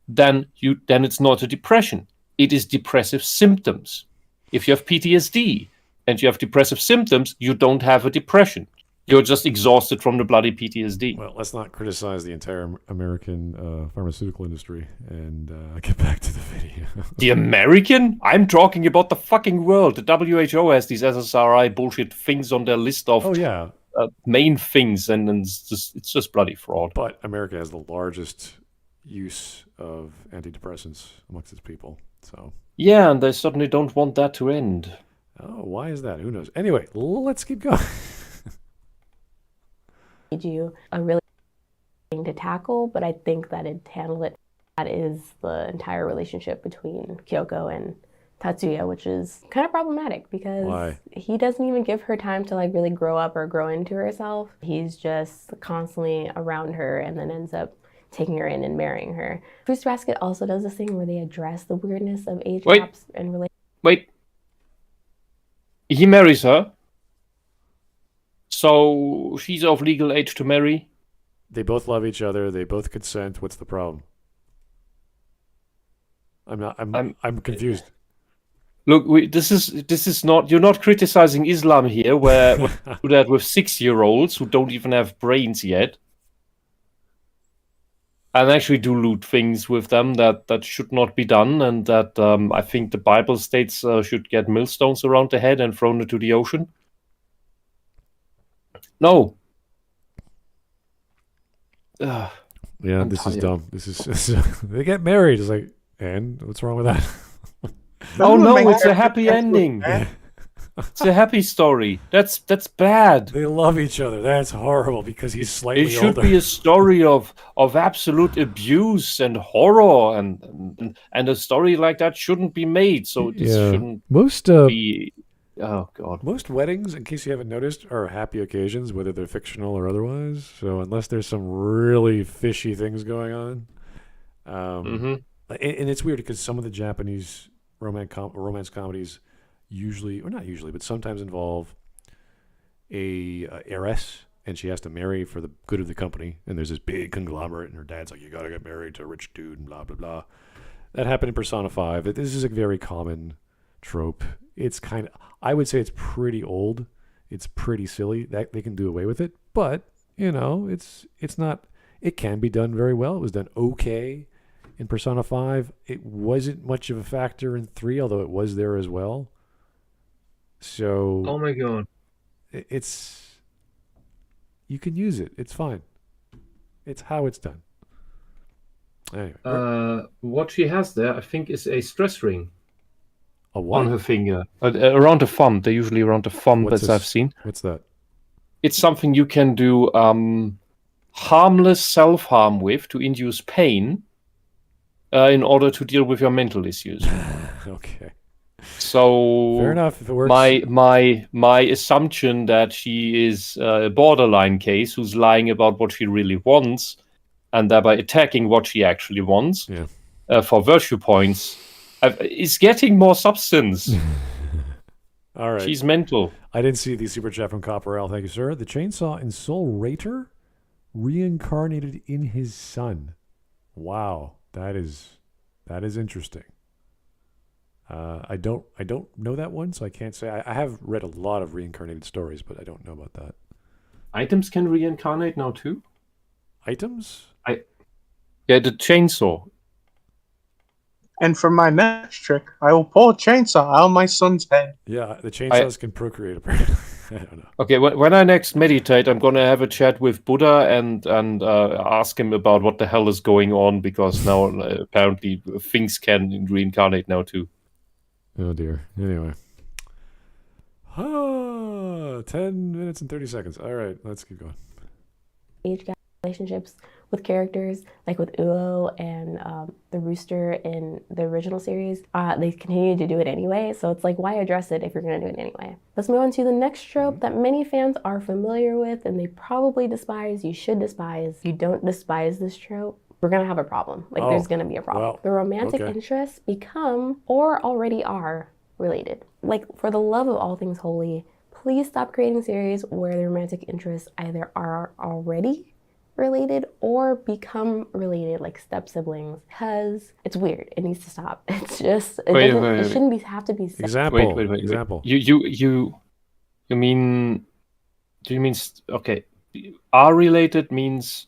then it's not a depression. It is depressive symptoms. If you have PTSD and you have depressive symptoms, you don't have a depression. You're just exhausted from the bloody PTSD. Well, let's not criticize the entire American pharmaceutical industry and get back to the video. The American? I'm talking about the fucking world. The WHO has these SSRI bullshit things on their list of main things, and it's just bloody fraud. But America has the largest use of antidepressants amongst its people. So yeah, and they certainly don't want that to end. Oh, why is that? Who knows? Anyway, let's keep going. You a really thing to tackle, but I think that it handled it. That is the entire relationship between Kyoko and Tatsuya, which is kind of problematic because he doesn't even give her time to like really grow up or grow into herself. He's just constantly around her and then ends up taking her in and marrying her. Fruits Basket also does this thing where they address the weirdness of age gaps and relationships. Wait. He marries her. So she's of legal age to marry. They both love each other. They both consent. What's the problem? I'm confused. Look, this is not. You're not criticizing Islam here, where we do that with 6-year-olds who don't even have brains yet, and actually do lewd things with them that should not be done, and that I think the Bible states should get millstones around the head and thrown into the ocean. No. Yeah, this is dumb. This is they get married. It's like, and what's wrong with that? Oh no, it's a happy ending. It's a happy story. That's bad. They love each other. That's horrible because he's slightly older. It should be a story of absolute abuse and horror, and a story like that shouldn't be made. So it shouldn't be. Oh God! Most weddings, in case you haven't noticed, are happy occasions, whether they're fictional or otherwise. So unless there's some really fishy things going on, and it's weird because some of the Japanese romance comedies usually, or not usually, but sometimes involve a heiress, and she has to marry for the good of the company. And there's this big conglomerate, and her dad's like, "You got to get married to a rich dude," and blah blah blah. That happened in Persona 5. This is a very common trope. It's kind of, I would say it's pretty old. It's pretty silly that they can do away with it, but it's not. It can be done very well. It was done okay in Persona 5. It wasn't much of a factor in 3, although it was there as well. So, oh my God, it's, you can use it. It's fine. It's how it's done. Anyway, what she has there, I think, is a stress ring. A what? On her finger, around the thumb. They're usually around the thumb, as I've seen. What's that? It's something you can do harmless self-harm with to induce pain in order to deal with your mental issues. Okay. So fair enough. If it works. My assumption that she is a borderline case who's lying about what she really wants, and thereby attacking what she actually wants for virtue points. Is getting more substance. All right. She's mental. I didn't see the super chat from Copperell. Thank you, sir. The chainsaw in Soul Rater reincarnated in his son. Wow, that is interesting. I don't know that one, so I can't say. I have read a lot of reincarnated stories, but I don't know about that. Items can reincarnate now too. Items? Yeah, the chainsaw. And for my next trick, I will pull a chainsaw out of my son's head. Yeah, the chainsaws can procreate apparently. I don't know. Okay, when I next meditate, I'm gonna have a chat with Buddha and ask him about what the hell is going on, because now apparently things can reincarnate now too. Oh dear. Anyway. 10 minutes and 30 seconds. All right, let's keep going. Age gap relationships with characters, like with Uo and the rooster in the original series. They continue to do it anyway, so it's like, why address it if you're going to do it anyway? Let's move on to the next trope that many fans are familiar with and they probably despise. You should despise. If you don't despise this trope, we're going to have a problem. Like, there's going to be a problem. well, the romantic interests become, or already are, related. Like, for the love of all things holy, please stop creating series where the romantic interests either are already related or become related, like step siblings, because it's weird. It needs to stop. It's just it shouldn't have to be said. Example. Wait. Example. You mean? Do you mean okay? Are related means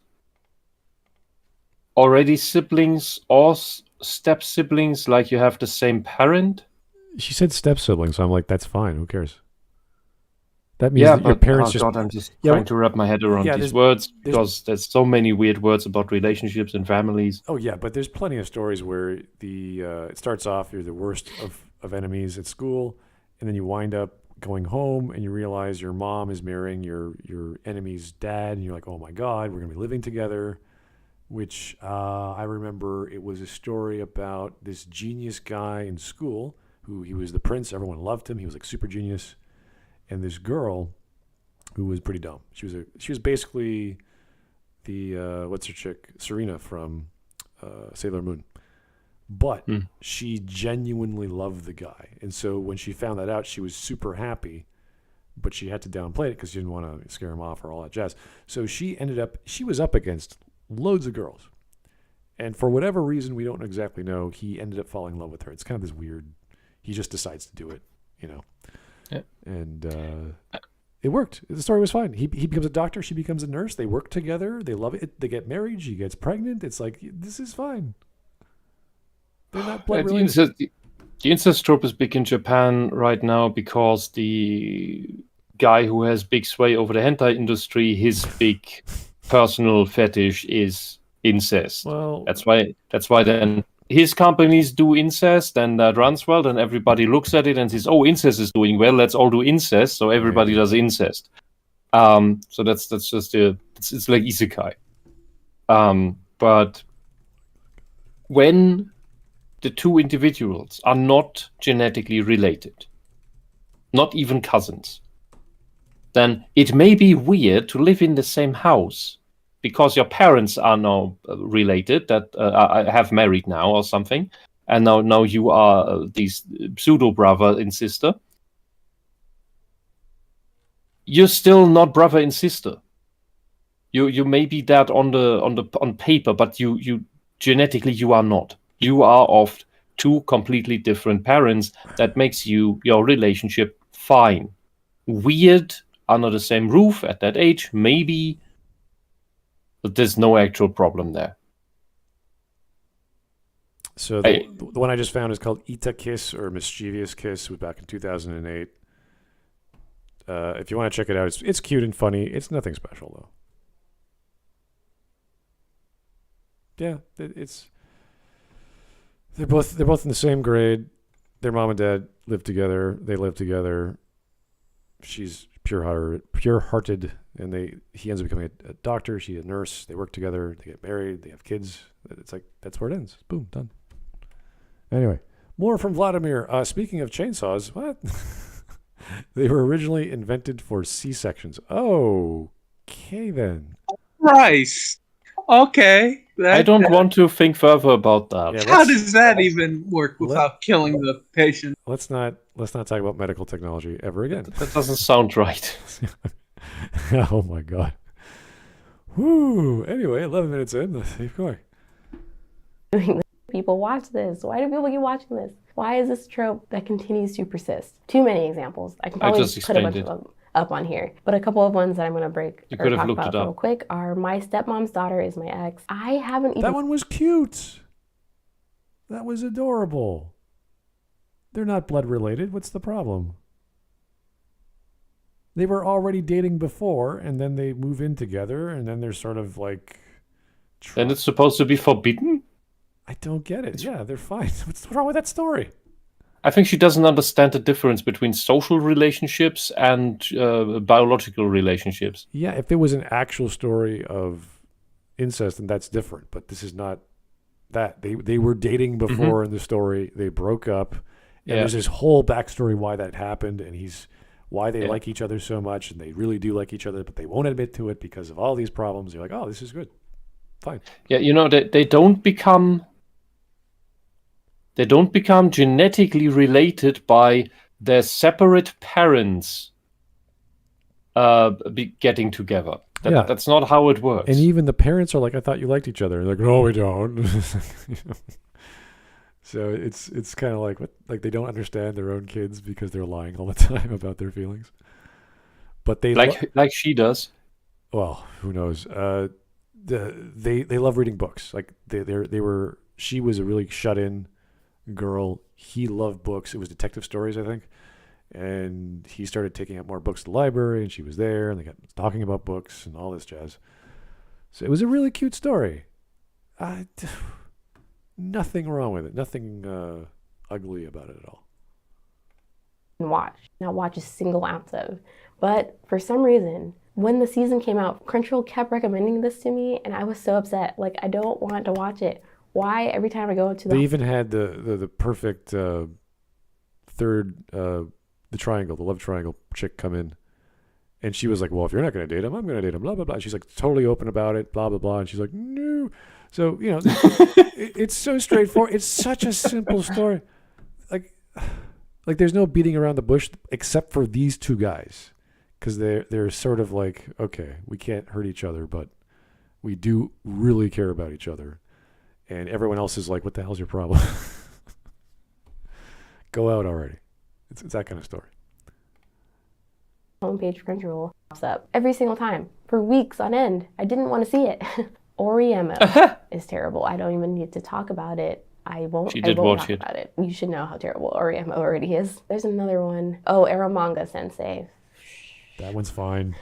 already siblings or step siblings, like you have the same parent? She said step siblings, so I'm like, that's fine. Who cares? That means that your parents just... God, I'm just trying to wrap my head around these words, because there's so many weird words about relationships and families. Oh yeah, but there's plenty of stories where it starts off, you're the worst of enemies at school, and then you wind up going home and you realize your mom is marrying your enemy's dad, and you're like, oh my God, we're gonna be living together. Which I remember, it was a story about this genius guy in school who he was the prince, everyone loved him, he was like super genius. And this girl who was pretty dumb. She was basically the what's her chick, Serena from Sailor Moon. But she genuinely loved the guy. And so when she found that out, she was super happy, but she had to downplay it because she didn't want to scare him off or all that jazz. So she was up against loads of girls. And for whatever reason, we don't exactly know, he ended up falling in love with her. It's kind of this weird, he just decides to do it, you know. Yeah. And it worked. The story was fine. He becomes a doctor. She becomes a nurse. They work together. They love it. They get married. She gets pregnant. It's like, this is fine. They're not blood related. The incest trope is big in Japan right now because the guy who has big sway over the hentai industry, his big personal fetish is incest. Well, that's why then his companies do incest, and that runs well. Then everybody looks at it and says, "Oh, incest is doing well. Let's all do incest." So everybody does incest. So that's just it's like isekai. But when the two individuals are not genetically related, not even cousins, then it may be weird to live in the same house because your parents are now related, that have married now or something, and now you are these pseudo brother and sister. You're still not brother and sister. You may be that on paper, but you genetically you are not. You are of two completely different parents. That makes your relationship fine. Weird under the same roof at that age, maybe, but there's no actual problem there. So the one I just found is called Ita Kiss, or Mischievous Kiss. It was back in 2008. If you want to check it out, it's cute and funny. It's nothing special though. Yeah, they're both in the same grade. Their mom and dad live together. They live together. She's pure-hearted, and he ends up becoming a doctor. She's a nurse. They work together. They get married. They have kids. It's like, that's where it ends. Boom, done. Anyway, more from Vladimir. Speaking of chainsaws, what? They were originally invented for C-sections. Okay, then. Christ. Okay. I don't want to think further about that. Yeah, how does that even work without killing the patient? Let's not talk about medical technology ever again. That doesn't sound right. Oh my God. Woo. Anyway, 11 minutes in. Let's keep going. People watch this. Why do people keep watching this? Why is this trope that continues to persist? Too many examples. I can probably put a bunch of them. up on here. But a couple of ones that I'm going to You could have talk looked about it up. real quick are My Stepmom's Daughter is My Ex. I haven't even... That one was cute. That was adorable. They're not blood related. What's the problem? They were already dating before, and then they move in together, and then they're sort of like... And it's supposed to be forbidden? I don't get it. Yeah, they're fine. What's wrong with that story? I think she doesn't understand the difference between social relationships and biological relationships. Yeah, if it was an actual story of incest, then that's different. But this is not that. They were dating before in the story. They broke up. And there's this whole backstory why that happened, and why they like each other so much, and they really do like each other, but they won't admit to it because of all these problems. You're like, oh, this is good. Fine. Yeah, they don't become genetically related by their separate parents getting together. That's not how it works. And even the parents are like, I thought you liked each other. And they're like, no, we don't. So it's kind of like, what? Like they don't understand their own kids because they're lying all the time about their feelings. But they like she does. Well, who knows? They love reading books. Like she was a really shut in girl. He loved books. It was detective stories, I think. And he started taking out more books at the library, and she was there, and they got talking about books and all this jazz. So it was a really cute story. Nothing wrong with it. Nothing ugly about it at all. Not watch a single ounce of. But for some reason, when the season came out, Crunchyroll kept recommending this to me, and I was so upset. Like, I don't want to watch it. Why every time I go into They even had the perfect third, the triangle, the love triangle chick come in. And she was like, well, if you're not going to date him, I'm going to date him, blah, blah, blah. And she's like totally open about it, blah, blah, blah. And she's like, no. So, it's so straightforward. It's such a simple story. Like there's no beating around the bush except for these two guys. Because they're sort of like, okay, we can't hurt each other, but we do really care about each other. And everyone else is like, what the hell's your problem? Go out already. It's that kind of story. Homepage for Crunchyroll pops up every single time for weeks on end. I didn't want to see it. Oriemo is terrible. I don't even need to talk about it. I won't talk about it. You should know how terrible Oriemo already is. There's another one. Oh, Eromanga Sensei. That one's fine.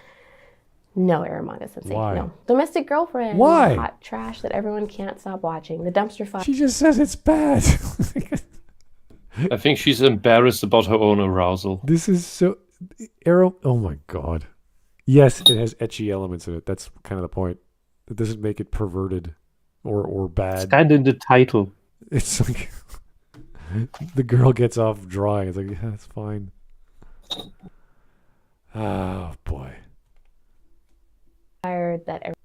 No, Eromanga Sensei. Why? No. Domestic Girlfriend. Why? Hot trash that everyone can't stop watching. The dumpster fire. She just says it's bad. I think she's embarrassed about her own arousal. This is so... Oh my god. Yes, it has ecchi elements in it. That's kind of the point. It doesn't make it perverted or bad. It's kind of in the title. It's like the girl gets off drawing. It's like, yeah, that's fine. Oh boy. That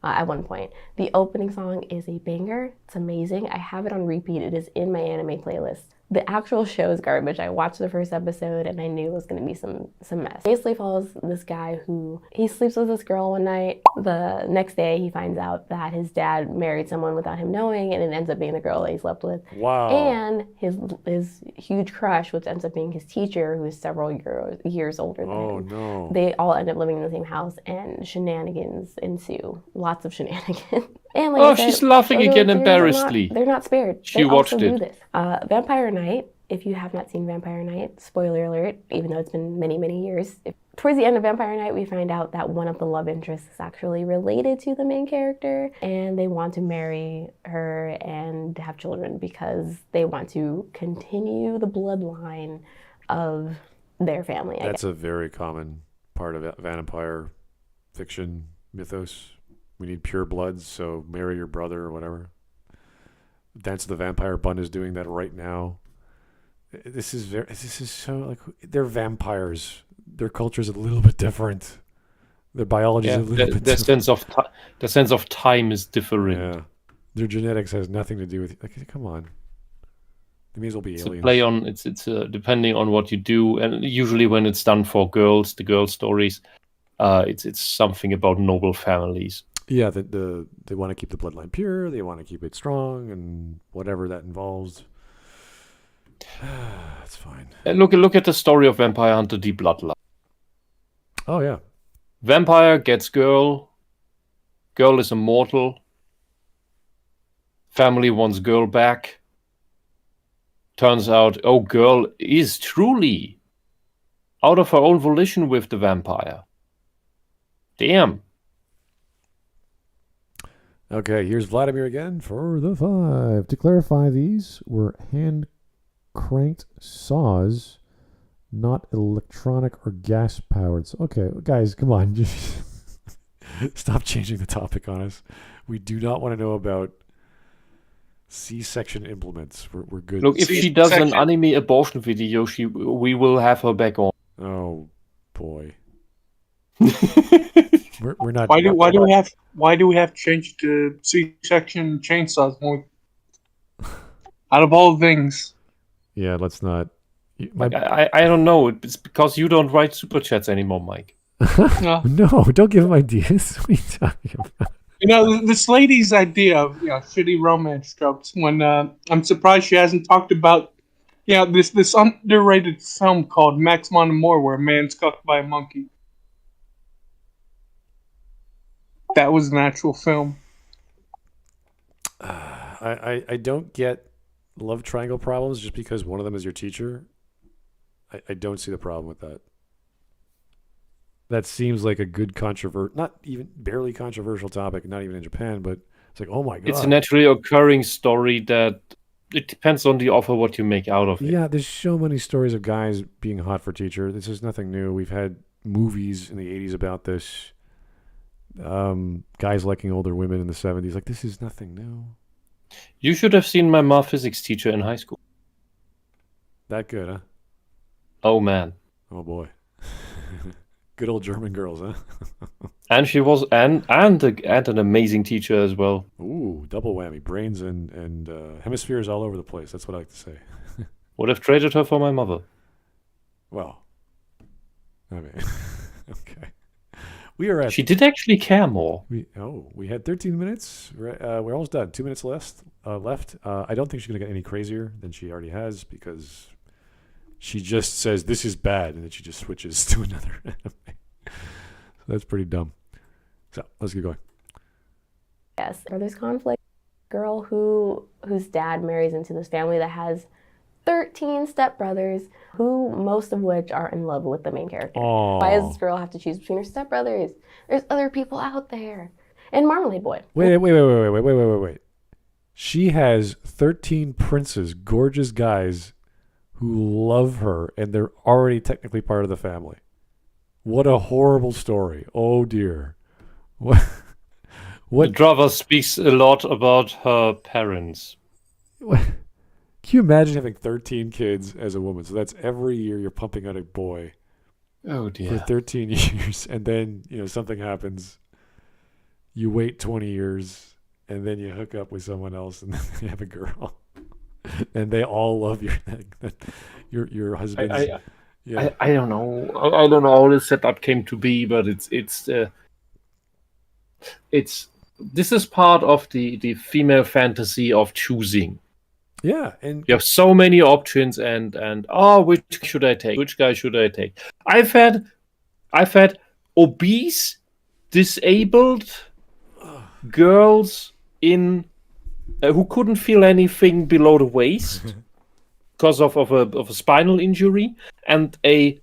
at one point. The opening song is a banger. It's amazing. I have it on repeat. It is in my anime playlist. The actual show is garbage. I watched the first episode and I knew it was going to be some mess. Basically follows this guy who he sleeps with this girl one night. The next day he finds out that his dad married someone without him knowing, and it ends up being the girl that he slept with. Wow. And his huge crush, which ends up being his teacher, who is several years older than him. Oh no. They all end up living in the same house, and shenanigans ensue. Lots of shenanigans. And like Oh, I said, she's laughing other again series embarrassedly. They're not spared. She They watched also it. do this. Vampire Night, if you have not seen Vampire Night, spoiler alert, even though it's been many, many years. Towards the end of Vampire Night, we find out that one of the love interests is actually related to the main character, and they want to marry her and have children because they want to continue the bloodline of their family. That's a very common part of vampire fiction mythos. We need pure bloods, so marry your brother or whatever. Dance of the Vampire Bun is doing that right now. This is so like, they're vampires. Their culture is a little bit different. Their biology is a little bit different. The sense of time is different. Yeah, their genetics has nothing to do with. Like, come on, they may as well be It's aliens. a play on it's depending on what you do, and usually when it's done for girls, the girl stories, it's something about noble families. Yeah, they want to keep the bloodline pure. They want to keep it strong, and whatever that involves. That's fine. And look at the story of Vampire Hunter: The Bloodline. Oh yeah. Vampire gets girl. Girl is immortal. Family wants girl back. Turns out, girl is truly out of her own volition with the vampire. Damn. Okay, here's Vladimir again for the 5. To clarify, these were hand-cranked saws, not electronic or gas-powered. Okay, guys, come on. Just stop changing the topic on us. We do not want to know about C-section implements. We're good. Look, if she does an anime abortion video, we will have her back on. Oh, boy. We're not. Why do we have to change to C-section chainsaws? Out of all things. Yeah, let's not. I don't know. It's because you don't write super chats anymore, Mike. No, don't give him ideas. What are you talking about? You know, this lady's idea of shitty romance tropes. When I'm surprised she hasn't talked about this underrated film called Max Mon Amour, where a man's cuffed by a monkey. That was an actual film. I don't get love triangle problems just because one of them is your teacher. I don't see the problem with that. That seems like a good not even barely controversial topic, not even in Japan, but it's like, oh my god. It's a naturally occurring story that it depends on the offer what you make out of it. Yeah, there's so many stories of guys being hot for teacher. This is nothing new. We've had movies in the 80s about this. Guys liking older women in the 70s. Like, this is nothing new. You should have seen my math physics teacher in high school. That good, huh? Oh man. Oh boy. Good old German girls, huh? And she was and an amazing teacher as well. Ooh, double whammy. Brains and hemispheres all over the place. That's what I like to say. Would have traded her for my mother. Well, I mean, okay. We are at. She did actually care more. We had 13 minutes. We're almost done. 2 minutes left. I don't think she's gonna get any crazier than she already has because she just says this is bad and then she just switches to another anime. So that's pretty dumb. So let's get going. Yes, or there's conflict. Girl whose dad marries into this family that has 13 stepbrothers, who most of which are in love with the main character. Aww. Why does this girl have to choose between her stepbrothers? There's other people out there. And Marmalade Boy. Wait. She has 13 princes, gorgeous guys who love her, and they're already technically part of the family. What a horrible story. Oh dear. What? The drama speaks a lot about her parents. What? Can you imagine having 13 kids as a woman? So that's every year you're pumping out a boy. Oh dear. For 13 years, and then something happens. You wait 20 years, and then you hook up with someone else, and then you have a girl, and they all love your husband. I don't know. I don't know how this setup came to be, but it's this is part of the female fantasy of choosing. Yeah, and you have so many options, and which should I take? Which guy should I take? I've had obese, disabled girls in who couldn't feel anything below the waist because of a spinal injury, and a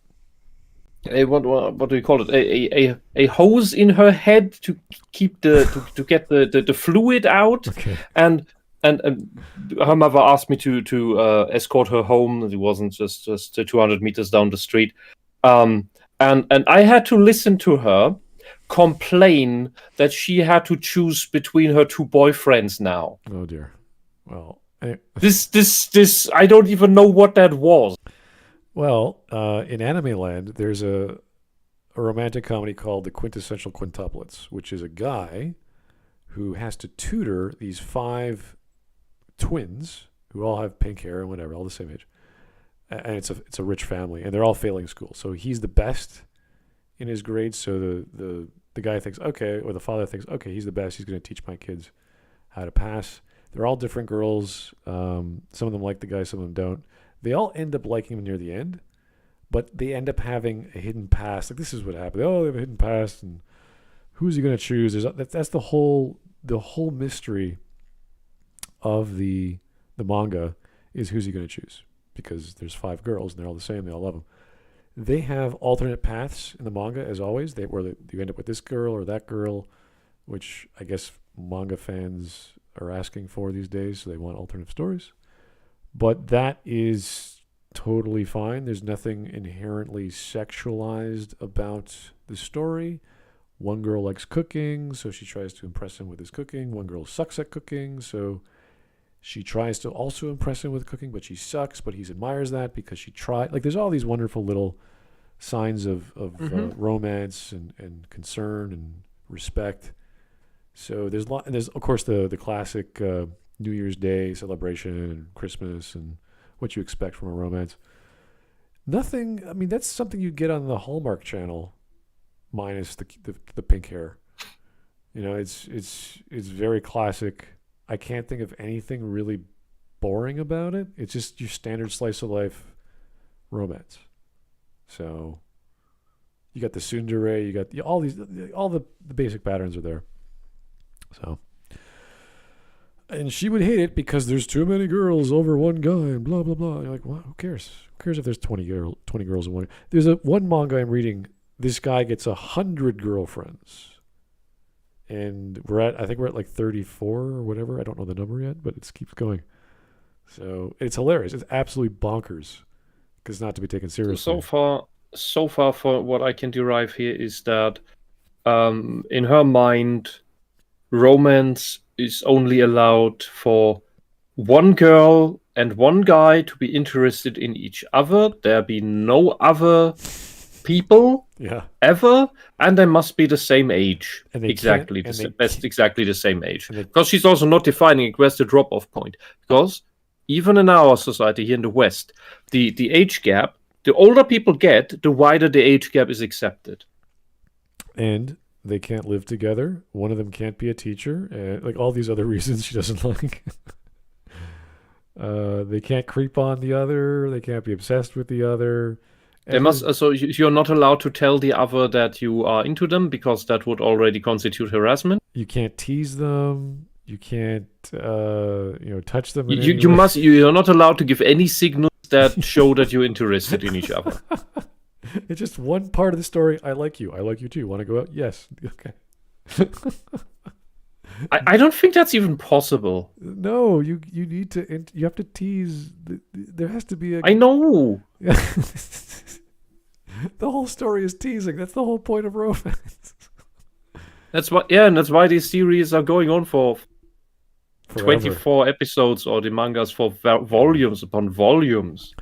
what do you call it? A hose in her head to keep to get the fluid out, okay. And her mother asked me to escort her home. It wasn't just 200 meters down the street. And I had to listen to her complain that she had to choose between her two boyfriends now. Oh dear. Well, this I don't even know what that was. Well, in anime land, there's a romantic comedy called The Quintessential Quintuplets, which is a guy who has to tutor these 5 twins who all have pink hair and whatever, all the same age, and it's a rich family, and they're all failing school. So he's the best in his grades. So the guy thinks, okay, or the father thinks, okay, he's the best. He's going to teach my kids how to pass. They're all different girls. Some of them like the guy, some of them don't. They all end up liking him near the end, but they end up having a hidden past. Like, this is what happened. Oh, they have a hidden past, and who's he going to choose? That's the whole mystery of the manga, is who's he going to choose, because there's 5 girls and they're all the same. They all love him. They have alternate paths in the manga, as always. You end up with this girl or that girl, which I guess manga fans are asking for these days. So they want alternative stories, but that is totally fine. There's nothing inherently sexualized about the story. One girl likes cooking, so she tries to impress him with his cooking. One girl sucks at cooking, so she tries to also impress him with cooking, but she sucks, but he admires that because she tried. Like, there's all these wonderful little signs of romance and concern and respect. So there's of course the classic New Year's Day celebration and Christmas and what you expect from a romance. Nothing. I mean, that's something you get on the Hallmark Channel, minus the pink hair. You know, it's very classic. I can't think of anything really boring about it. It's just your standard slice of life romance. So you got the tsundere, you got all the basic patterns are there. So, and she would hate it because there's too many girls over one guy and blah blah blah. You're like, well, who cares? Who cares if there's 20 girls in one? There's one manga I'm reading. This guy gets 100 girlfriends. And I think we're at like 34 or whatever. I don't know the number yet, but it keeps going. So it's hilarious. It's absolutely bonkers because it's not to be taken seriously. So far, for what I can derive here is that in her mind, romance is only allowed for one girl and one guy to be interested in each other. There be no other people ever, and they must be the same age. Exactly the same age. Because she's also not defining where's the drop-off point. Because even in our society here in the West, the age gap, the older people get, the wider the age gap is accepted. And they can't live together. One of them can't be a teacher. Like all these other reasons she doesn't like. They can't creep on the other. They can't be obsessed with the other. So you're not allowed to tell the other that you are into them because that would already constitute harassment. You can't tease them. You can't, touch them. You're not allowed to give any signals that show that you're interested in each other. It's just one part of the story. I like you. I like you too. Want to go out? Yes. Okay. I don't think that's even possible. No, you need to. You have to tease. There has to be a. I know. The whole story is teasing. That's the whole point of romance. That's why. Yeah, and that's why these series are going on for forever. 24 episodes, or the mangas for volumes upon volumes.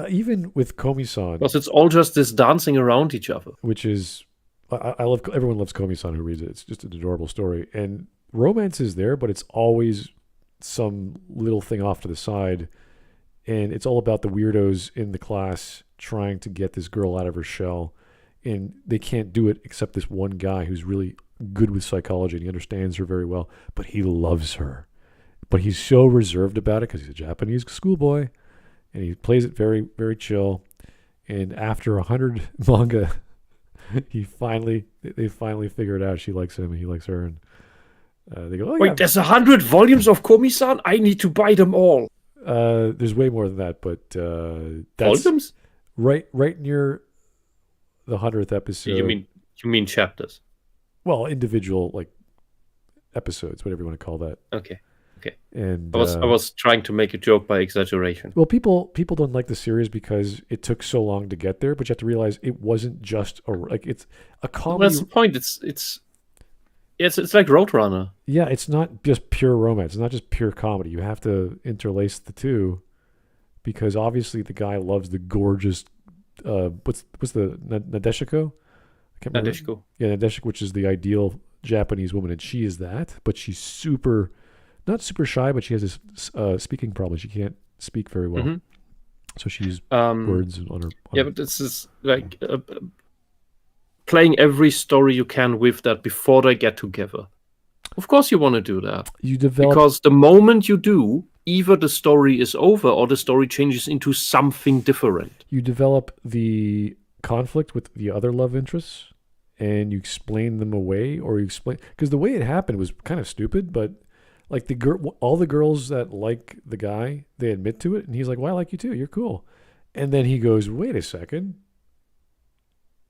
Even with Komi-san, because it's all just this dancing around each other. Which is, I love. Everyone loves Komi-san who reads it. It's just an adorable story, and romance is there, but it's always some little thing off to the side, and it's all about the weirdos in the class trying to get this girl out of her shell, and they can't do it except this one guy who's really good with psychology and he understands her very well, but he loves her, but he's so reserved about it because he's a Japanese schoolboy, and he plays it very, very chill. And after 100 manga, they finally figure it out. She likes him and he likes her, and they go, wait, there's 100 volumes of Komi-san? I need to buy them all. There's way more than that, but that's volumes? Right near the 100th episode. You mean chapters? Well, individual like episodes, whatever you want to call that. Okay. And I was trying to make a joke by exaggeration. Well, people don't like the series because it took so long to get there, but you have to realize it wasn't just it's a comedy. Well, that's the point. It's like Roadrunner. Yeah, it's not just pure romance. It's not just pure comedy. You have to interlace the two, because obviously the guy loves the gorgeous. What's the Nadeshiko? I can't remember. Nadeshiko. Yeah, Nadeshiko, which is the ideal Japanese woman, and she is that. But she's not super shy, but she has this speaking problem. She can't speak very well, so she uses words on her. But this is like. Playing every story you can with that before they get together. Of course you want to do that. You develop, because the moment you do, either the story is over or the story changes into something different. You develop the conflict with the other love interests, and you explain them away, or you explain, because the way it happened was kind of stupid, but like all the girls that like the guy, they admit to it, and he's like, "Well, I like you too. You're cool." And then he goes, "Wait a second.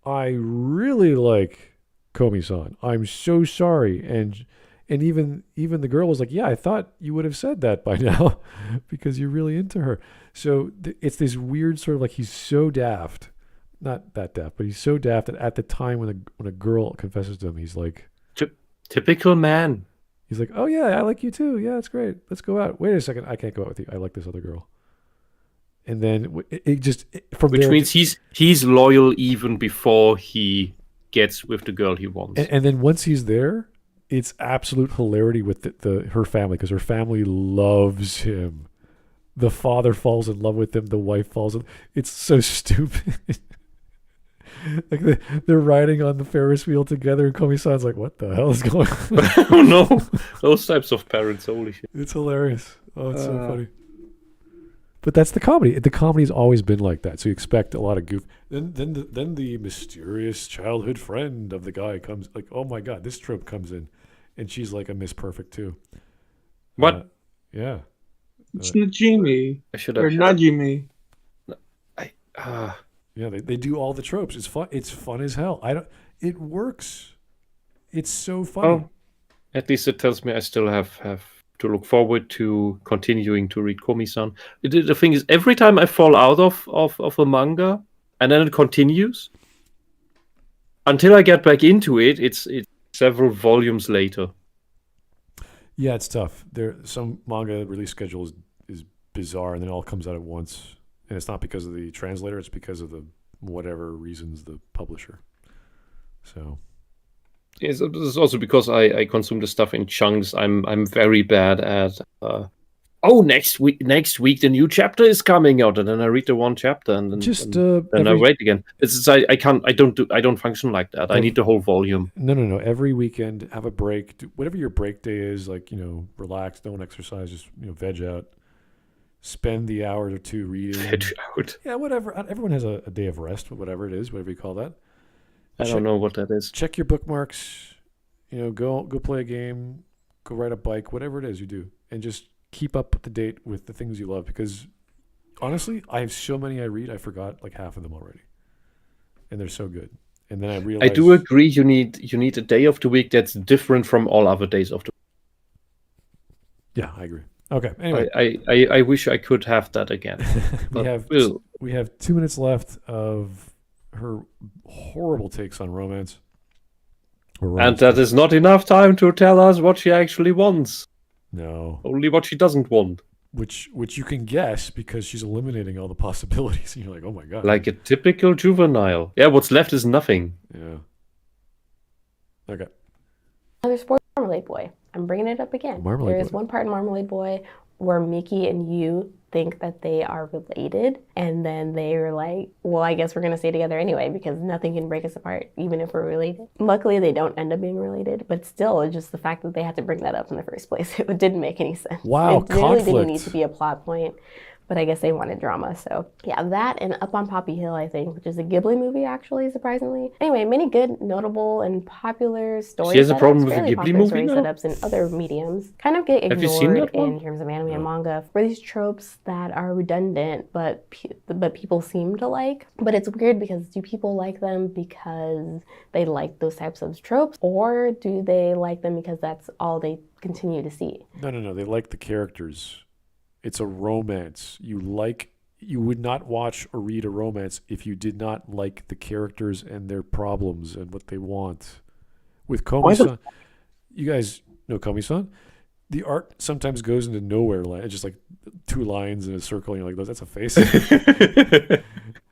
I really like Komi-san. I'm so sorry." And even the girl was like, "Yeah, I thought you would have said that by now because you're really into her." So it's this weird sort of like, he's so daft. Not that daft, but he's so daft that at the time when a girl confesses to him, he's like, typical man. He's like, "Oh yeah, I like you too. Yeah, it's great. Let's go out." "Wait a second, I can't go out with you. I like this other girl." And then from which there, means he's loyal even before he gets with the girl he wants. And then once he's there, it's absolute hilarity with her family, because her family loves him. The father falls in love with him. The wife falls in. It's so stupid. Like they're riding on the Ferris wheel together, and Komi-san's like, "What the hell is going on?" Oh no, those types of parents, holy shit! It's hilarious. Oh, it's so funny. But that's the comedy. The comedy's always been like that. So you expect a lot of goof. Then the mysterious childhood friend of the guy comes. Like, oh my god, this trope comes in, and she's like a Miss Perfect too. What? Yeah. It's Najimi. I should have. Or Najimi. Yeah, they do all the tropes. It's fun. It's fun as hell. It works. It's so funny. Oh, at least it tells me I still have to look forward to continuing to read Komi-san. The thing is, every time I fall out of a manga, and then it continues, until I get back into it, it's several volumes later. Yeah, it's tough. Some manga release schedule is bizarre, and then it all comes out at once. And it's not because of the translator; it's because of the whatever reasons the publisher. So, yes, it's also because I consume the stuff in chunks. I'm very bad at. Next week the new chapter is coming out, and then I read the one chapter, and then I wait again. I don't function like that. I need the whole volume. No. Every weekend, have a break. Do whatever your break day is, like, relax, don't exercise, just veg out. Spend the hour or two reading. Veg out. Yeah, whatever. Everyone has a day of rest, whatever it is, whatever you call that. I don't know what that is. Check your bookmarks. Go play a game. Go ride a bike. Whatever it is you do, and just keep up to date with the things you love. Because honestly, I have so many I read, I forgot like half of them already, and they're so good. And then I realized I do agree. You need a day of the week that's different from all other days of the week. Yeah, I agree. Okay. Anyway, I wish I could have that again. we have 2 minutes left of her horrible takes on romance. And that is not enough time to tell us what she actually wants. No. Only what she doesn't want. Which you can guess because she's eliminating all the possibilities. And you're like, oh my god. Like a typical juvenile. Yeah, what's left is nothing. Yeah. Okay. Another sport, Marmalade Boy. I'm bringing it up again. There is one part in Marmalade Boy where Miki and you think that they are related, and then they are like, well, I guess we're going to stay together anyway because nothing can break us apart, even if we're related. Luckily, they don't end up being related, but still, it's just the fact that they had to bring that up in the first place. It didn't make any sense. Wow, it really didn't need to be a plot point. But I guess they wanted drama, so yeah, that and Up on Poppy Hill, I think, which is a Ghibli movie, actually, surprisingly. Anyway, many good, notable, and popular story She has a problem with fairly the Ghibli movie now? setups in other mediums kind of get Have you seen ignored that one? in terms of anime and manga for these tropes that are redundant, but people seem to like. But it's weird because do people like them because they like those types of tropes, or do they like them because that's all they continue to see? No. They like the characters. It's a romance. You would not watch or read a romance if you did not like the characters and their problems and what they want. With Komi-san, you guys know Komi-san? The art sometimes goes into nowhere. It's just like 2 lines in a circle, and you're like, that's a face.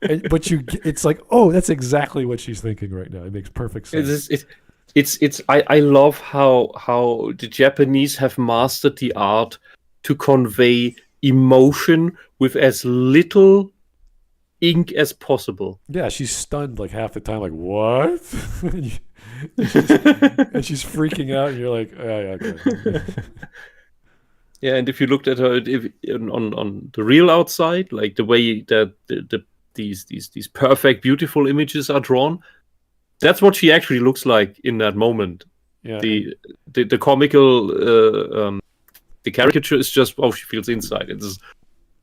But it's like, oh, that's exactly what she's thinking right now. It makes perfect sense. I love how the Japanese have mastered the art to convey emotion with as little ink as possible. Yeah, she's stunned like half the time, like, what? and she's freaking out, and you're like, oh, yeah, okay. Yeah, and if you looked at her on the real outside, like the way that these perfect, beautiful images are drawn, that's what she actually looks like in that moment. Yeah, The comical the caricature is just how she feels inside.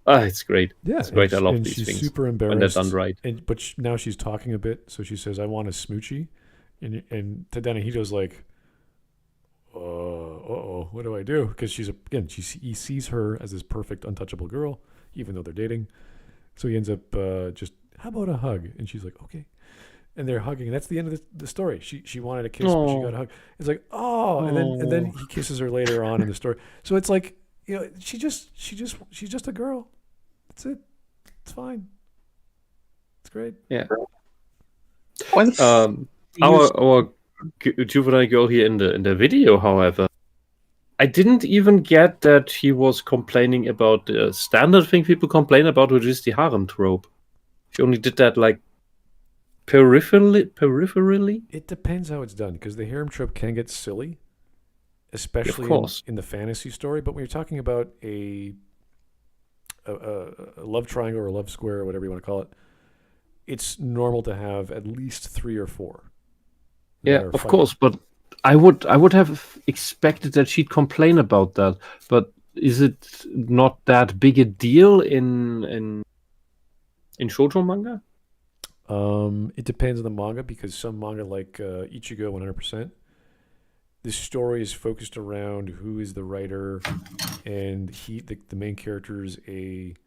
It's great. yeah, It's great. I love and these she's things super when they're embarrassed. done right. But now she's talking a bit, so she says, "I want a smoochie," and Tadano like, what do I do? Because he sees her as this perfect, untouchable girl, even though they're dating. So he ends up just, how about a hug? And she's like, okay. And they're hugging. And that's the end of the story. She wanted a kiss, but she got a hug. It's like, and then he kisses her later on in the story. So it's like, she's just a girl. That's it. It's fine. It's great. Yeah. Why the Our juvenile girl here in the video, however, I didn't even get that he was complaining about the standard thing people complain about, which is the harem trope. She only did that like peripherally. It depends how it's done, because the harem trope can get silly, especially in the fantasy story. But when you're talking about a love triangle or a love square or whatever you want to call it, it's normal to have at least 3 or 4. Yeah, of course, but I would have expected that she'd complain about that. But is it not that big a deal in shoujo manga? It depends on the manga, because some manga like Ichigo 100%, the story is focused around who is the writer, and the main character is he's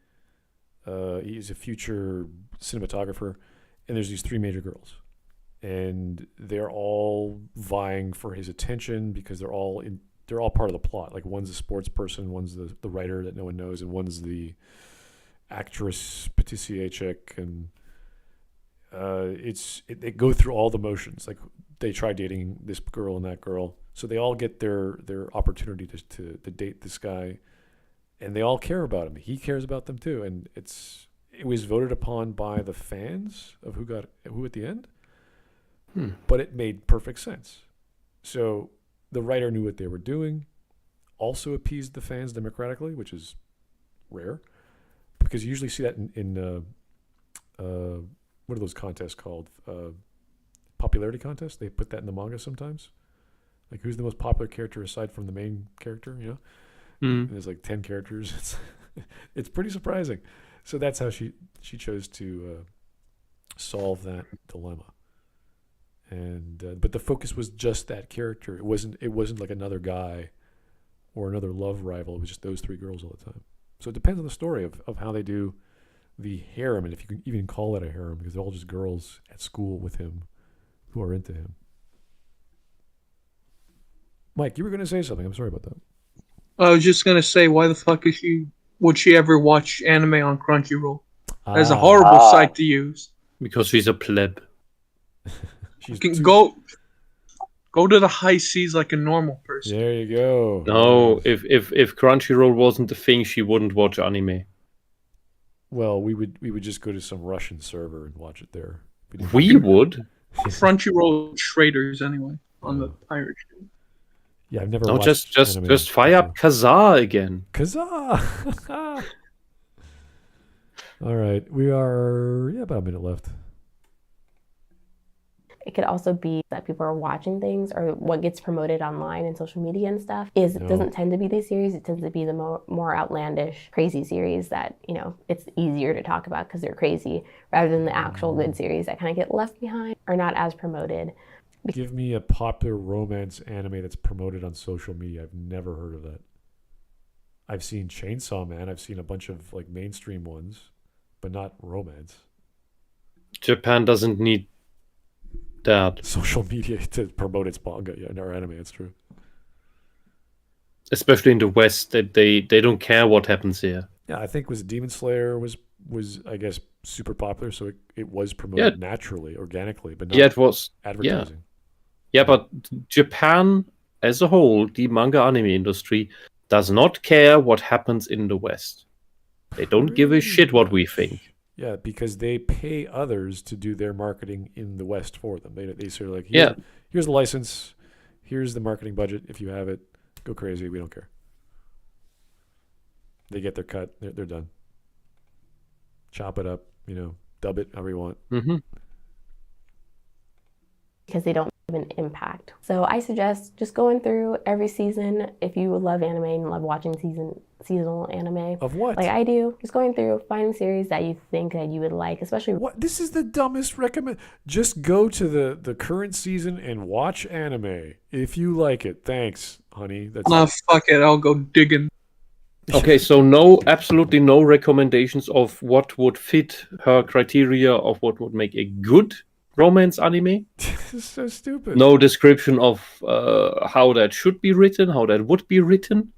a future cinematographer, and there's these 3 major girls, and they're all vying for his attention because they're all part of the plot. Like, one's a sports person, one's the writer that no one knows, and one's the actress Patricia chick, and they go through all the motions. Like, they try dating this girl and that girl, so they all get their opportunity to date this guy, and they all care about him. He cares about them too, and it was voted upon by the fans of who at the end. But it made perfect sense. So the writer knew what they were doing, also appeased the fans democratically, which is rare, because you usually see that in what are those contests called? Popularity contests. They put that in the manga sometimes. Like, who's the most popular character aside from the main character? And there's like 10 characters. It's pretty surprising. So that's how she chose to solve that dilemma. And but the focus was just that character. It wasn't like another guy or another love rival. It was just those 3 girls all the time. So it depends on the story of how they do the harem, and if you can even call it a harem, because they're all just girls at school with him who are into him. Mike, you were going to say something. I'm sorry about that. I was just gonna say, why the fuck would she ever watch anime on Crunchyroll? That's a horrible site to use. Because she's a pleb. Go to the high seas like a normal person. There you go. No, if Crunchyroll wasn't the thing, she wouldn't watch anime. Well, we would just go to some Russian server and watch it there. We would. Crunchyroll traders anyway on the pirate ship. Yeah, I've never. No, watched just fire up Kazaa again. Kazaa. All right, we are about a minute left. It could also be that people are watching things, or what gets promoted online and social media and stuff it doesn't tend to be these series. It tends to be the more outlandish, crazy series that, it's easier to talk about because they're crazy, rather than the actual good series that kind of get left behind or not as promoted. Give me a popular romance anime that's promoted on social media. I've never heard of that. I've seen Chainsaw Man. I've seen a bunch of like mainstream ones, but not romance. Japan doesn't need that. Social media to promote its manga, or anime. It's true. Especially in the West, that they don't care what happens here. Yeah, I think Demon Slayer was I guess super popular, so it was promoted naturally, organically, but not it was advertising. Yeah, but Japan as a whole, the manga anime industry, does not care what happens in the West. They don't give a shit what we think. Yeah, because they pay others to do their marketing in the West for them. They sort of like, here's the license, here's the marketing budget. If you have it, go crazy. We don't care. They get their cut. They're done. Chop it up, dub it however you want. Mm-hmm. because they don't have an impact. So I suggest just going through every season if you love anime and love watching seasonal anime. Of what? Like I do, just going through, finding series that you think that you would like, especially... What? This is the dumbest recommend. Just go to the current season and watch anime. If you like it. Thanks, honey. That's Fuck it, I'll go digging. Okay, so absolutely no recommendations of what would fit her criteria of what would make a good romance anime. This is so stupid. No description of how that should be written, how that would be written.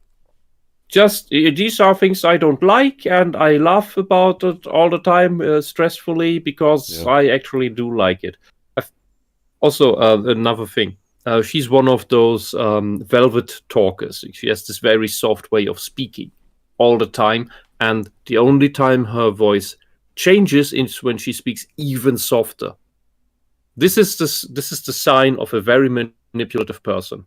Just, these are things I don't like, and I laugh about it all the time, stressfully, because I actually do like it. Also, another thing. She's one of those velvet talkers. She has this very soft way of speaking all the time, and the only time her voice changes is when she speaks even softer. This is the sign of a very manipulative person.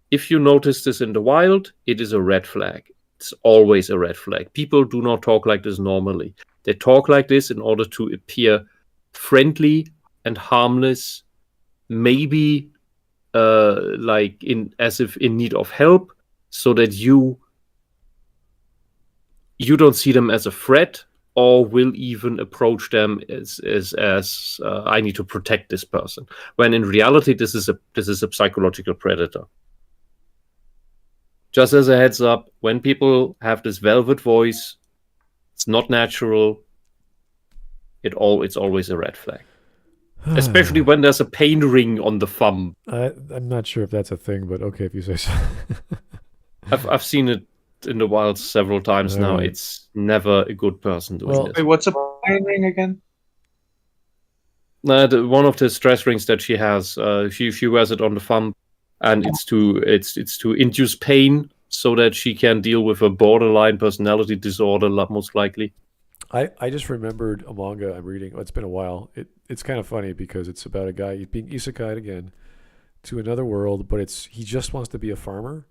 If you notice this in the wild, it is a red flag. It's always a red flag. People do not talk like this normally. They talk like this in order to appear friendly and harmless, maybe as if in need of help, so that you don't see them as a threat, or will even approach them as I need to protect this person. When in reality, this is a psychological predator. Just as a heads up, when people have this velvet voice, it's not natural. It's always a red flag. Especially when there's a pain ring on the thumb. I'm not sure if that's a thing, but okay if you say so. I've seen it in the wild several times now. Right. It's never a good person doing this. Wait, what's a pain ring again? One of the stress rings that she has, she wears it on the thumb, and it's to induce pain so that she can deal with a borderline personality disorder, most likely. I just remembered a manga I'm reading. It's been a while. It's kind of funny because it's about a guy being isekai'd again to another world, but he just wants to be a farmer.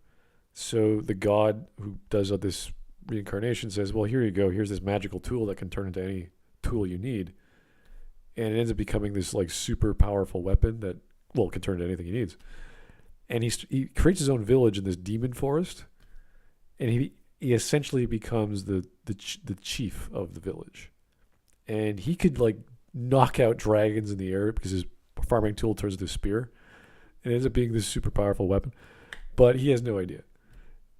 So the god who does all this reincarnation says, well, here you go. Here's this magical tool that can turn into any tool you need. And it ends up becoming this like super powerful weapon that, well, can turn into anything he needs. And he creates his own village in this demon forest. And he essentially becomes the chief of the village. And he could like knock out dragons in the air because his farming tool turns into a spear. It ends up being this super powerful weapon. But he has no idea.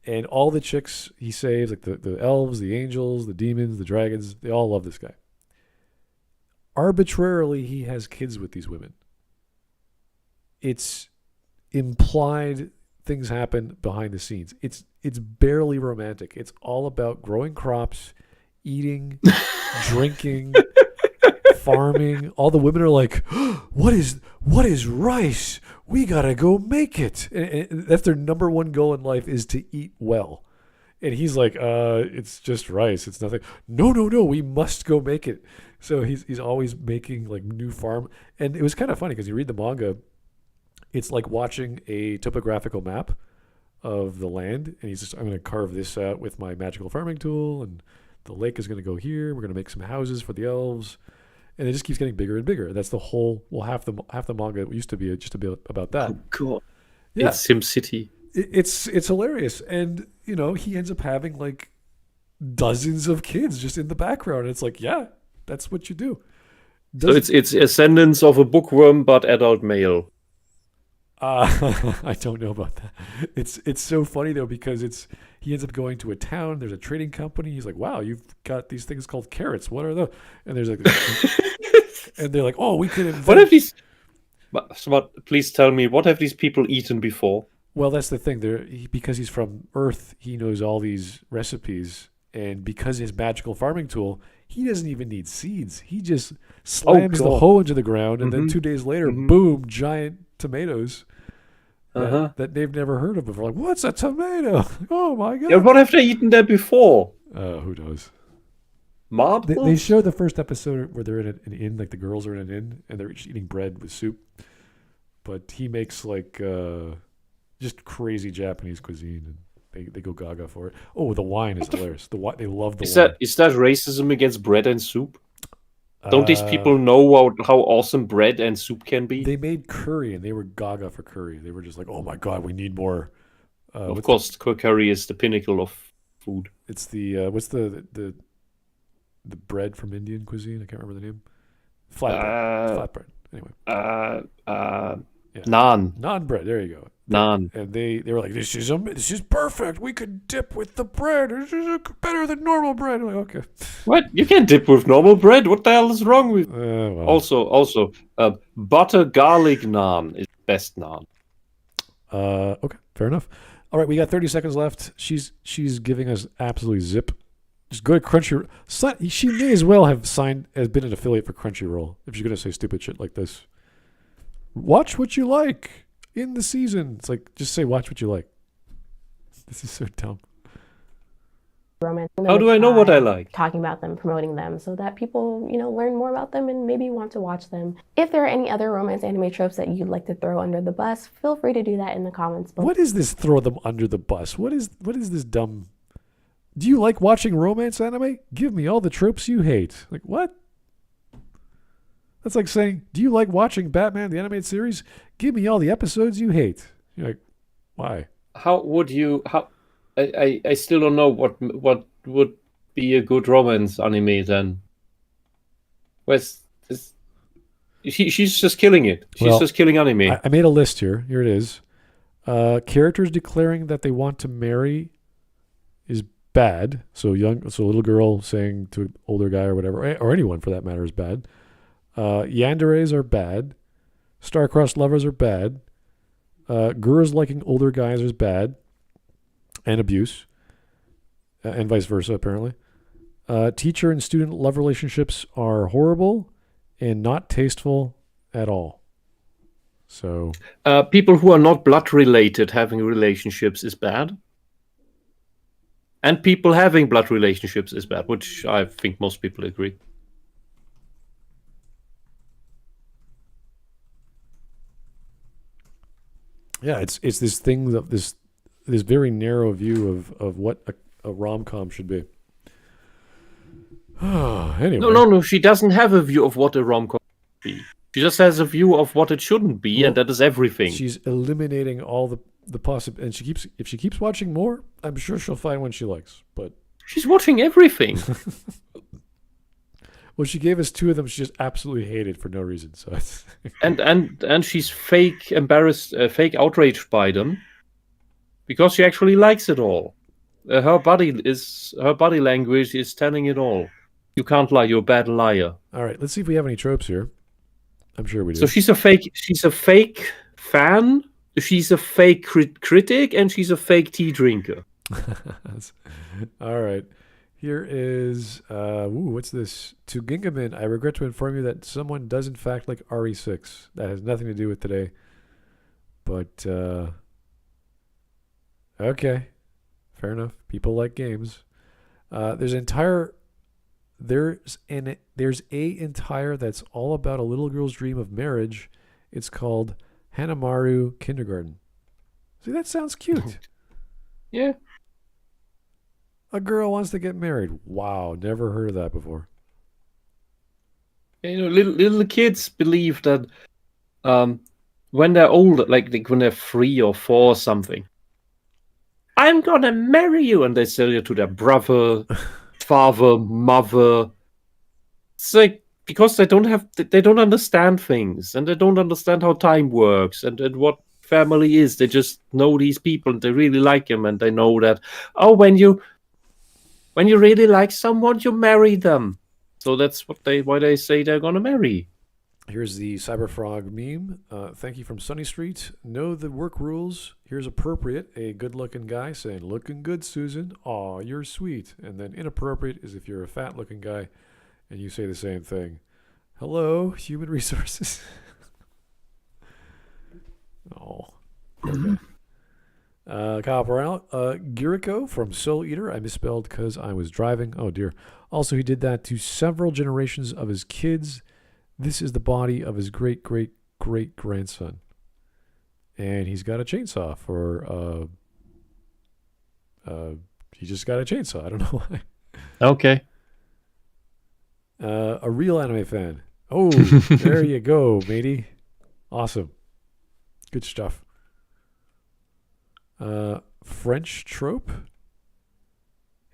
And all the chicks he saves, like the elves, the angels, the demons, the dragons, they all love this guy. Arbitrarily, he has kids with these women. It's implied things happen behind the scenes. It's barely romantic. It's all about growing crops, eating, drinking, farming. All the women are like, what is rice? We gotta go make it. And that's their number one goal in life, is to eat well. And he's like, it's just rice. It's nothing. No, we must go make it. So he's always making like new farm. And it was kind of funny because you read the manga, it's like watching a topographical map of the land. And he's just, I'm going to carve this out with my magical farming tool. And the lake is going to go here. We're going to make some houses for the elves. And it just keeps getting bigger and bigger. That's the whole, well, half the manga used to be just a bit about that. Oh, God. Yeah. It's SimCity. It's hilarious. And, he ends up having like dozens of kids just in the background. And it's like, yeah, that's what you do. So it's Ascendance of a Bookworm, but adult male. I don't know about that. It's so funny though, because he ends up going to a town. There's a trading company. He's like, wow, you've got these things called carrots. What are those? And there's like, and they're like, oh, we could invent. What have these? Please tell me, what have these people eaten before? Well, that's the thing. Because he's from Earth, he knows all these recipes, and because his magical farming tool, he doesn't even need seeds. He just slams the hoe into the ground, and then 2 days later, boom, giant tomatoes that they've never heard of before. Like, what's a tomato? Oh my god! Yeah, what have they eaten there before? Who knows? Marbles? They show the first episode where they're in an inn, like the girls are in an inn, and they're just eating bread with soup. But he makes like just crazy Japanese cuisine, and They go gaga for it. Oh, the wine is hilarious. They love the Is wine. that racism against bread and soup? Don't these people know how awesome bread and soup can be? They made curry and they were gaga for curry. They were just like, oh my god, we need more. Of course, curry is the pinnacle of food. It's the what's the bread from Indian cuisine? I can't remember the name. Flatbread. Anyway. Naan bread. There you go. Naan. And they were like, this is perfect. We could dip with the bread. This is better than normal bread. I'm like, okay. What? You can't dip with normal bread. What the hell is wrong with? Well. Also, butter garlic naan is best naan. Okay, fair enough. All right, we got 30 seconds left. She's giving us absolutely zip. Just go to Crunchyroll. She may as well have been an affiliate for Crunchyroll if she's gonna say stupid shit like this. Watch what you like in the season. It's like, just say watch what you like. This is so dumb. Romance. How do I know what I like? Talking about them, promoting them, so that people, learn more about them and maybe want to watch them. If there are any other romance anime tropes that you'd like to throw under the bus, feel free to do that in the comments below. What is this? Throw them under the bus. What is this dumb? Do you like watching romance anime? Give me all the tropes you hate. Like what? That's like saying, do you like watching Batman the animated series? Give me all the episodes you hate. You're like, why? How would you? I still don't know what would be a good romance anime then. She's just killing it. She's just killing anime. I made a list here. Here it is. Characters declaring that they want to marry is bad. So a little girl saying to an older guy or whatever, or anyone for that matter, is bad. Yanderes are bad. Star-crossed lovers are bad. Girls liking older guys is bad. And abuse. And vice versa, apparently. Teacher and student love relationships are horrible and not tasteful at all. So people who are not blood related having relationships is bad. And people having blood relationships is bad, which I think most people agree. Yeah, it's this thing of this very narrow view of what a rom-com should be. Anyway. No. She doesn't have a view of what a rom-com should be. She just has a view of what it shouldn't be, and that is everything. She's eliminating all the possible, and if she keeps watching more, I'm sure she'll find one she likes. But she's watching everything. Well, she gave us two of them she just absolutely hated for no reason. So it's and she's fake embarrassed, fake outraged by them, because she actually likes it all. Her body language is telling it all. You can't lie. You're a bad liar. All right, let's see if we have any tropes here. I'm sure we do. So she's a fake fan. She's a fake critic, and she's a fake tea drinker. All right. Here is, what's this? To Gingaman, I regret to inform you that someone does in fact like RE6. That has nothing to do with today. But, okay. Fair enough. People like games. There's a entire that's all about a little girl's dream of marriage. It's called Hanamaru Kindergarten. See, that sounds cute. Yeah. A girl wants to get married. Wow, never heard of that before. Little kids believe that when they're older, like when they're 3 or 4 or something, I'm gonna marry you, and they tell it to their brother, father, mother. It's like because they don't understand things, and they don't understand how time works and what family is. They just know these people and they really like them, and they know that when you really like someone, you marry them. So that's why they say they're gonna marry. Here's the Cyberfrog meme. Thank you from Sunny Street. Know the work rules. Here's appropriate. A good-looking guy saying, "Looking good, Susan. Aw, you're sweet." And then inappropriate is if you're a fat-looking guy and you say the same thing. Hello, human resources. Oh. Okay. Kyle Brown, Giriko from Soul Eater. I misspelled because I was driving. Oh, dear. Also, he did that to several generations of his kids. This is the body of his great-great-great-grandson. And he's got a chainsaw for He just got a chainsaw. I don't know why. Okay. A real anime fan. Oh, there you go, matey. Awesome. Good stuff. French trope.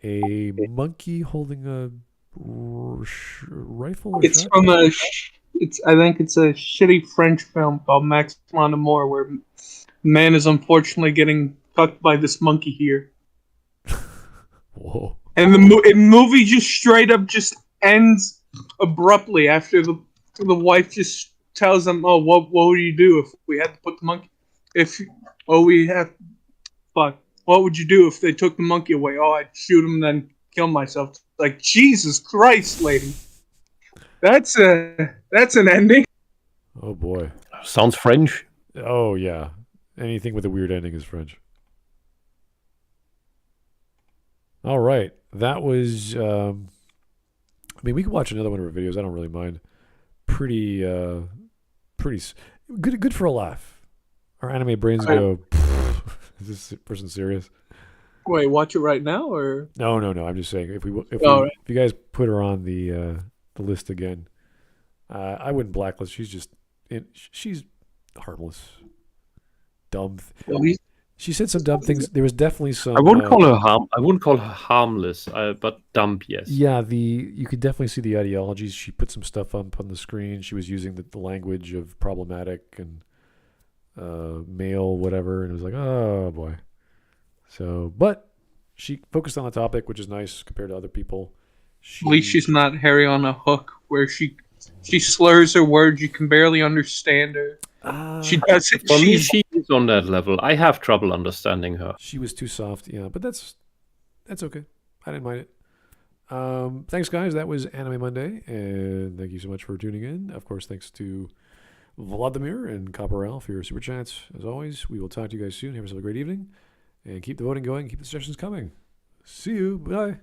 A monkey holding a rifle or It's shotgun? from I think it's a shitty French film called Max mon Amour, where man is unfortunately getting fucked by this monkey here. Whoa. And the movie just straight up just ends abruptly after the wife just tells him, "Oh, what would you do if we had to put the monkey? What would you do if they took the monkey away? Oh, I'd shoot him and then kill myself." Like, Jesus Christ, lady. That's an ending. Oh boy. Sounds French. Oh yeah. Anything with a weird ending is French. All right. That was I mean, we could watch another one of our videos. I don't really mind. Pretty good for a laugh. Our anime brains go, is this person serious? Wait, watch it right now, or No. I'm just saying if right. you guys put her on the list again, I wouldn't blacklist. She's harmless, dumb. She said some dumb things. There was definitely some. I wouldn't call her harmless, but dumb, yes. Yeah, you could definitely see the ideologies. She put some stuff up on the screen. She was using the language of problematic and male, whatever, and it was like, oh boy. So, but she focused on the topic, which is nice compared to other people. at least she's not Harry on a hook, where she slurs her words. You can barely understand her. She does it. For me, she is on that level. I have trouble understanding her. She was too soft, yeah, but that's okay. I didn't mind it. Thanks, guys. That was Anime Monday, and thank you so much for tuning in. Of course, thanks to Vladimir and Copperell for your super chats. As always, we will talk to you guys soon. Have yourself a great evening, and keep the voting going. Keep the suggestions coming. See you. Bye.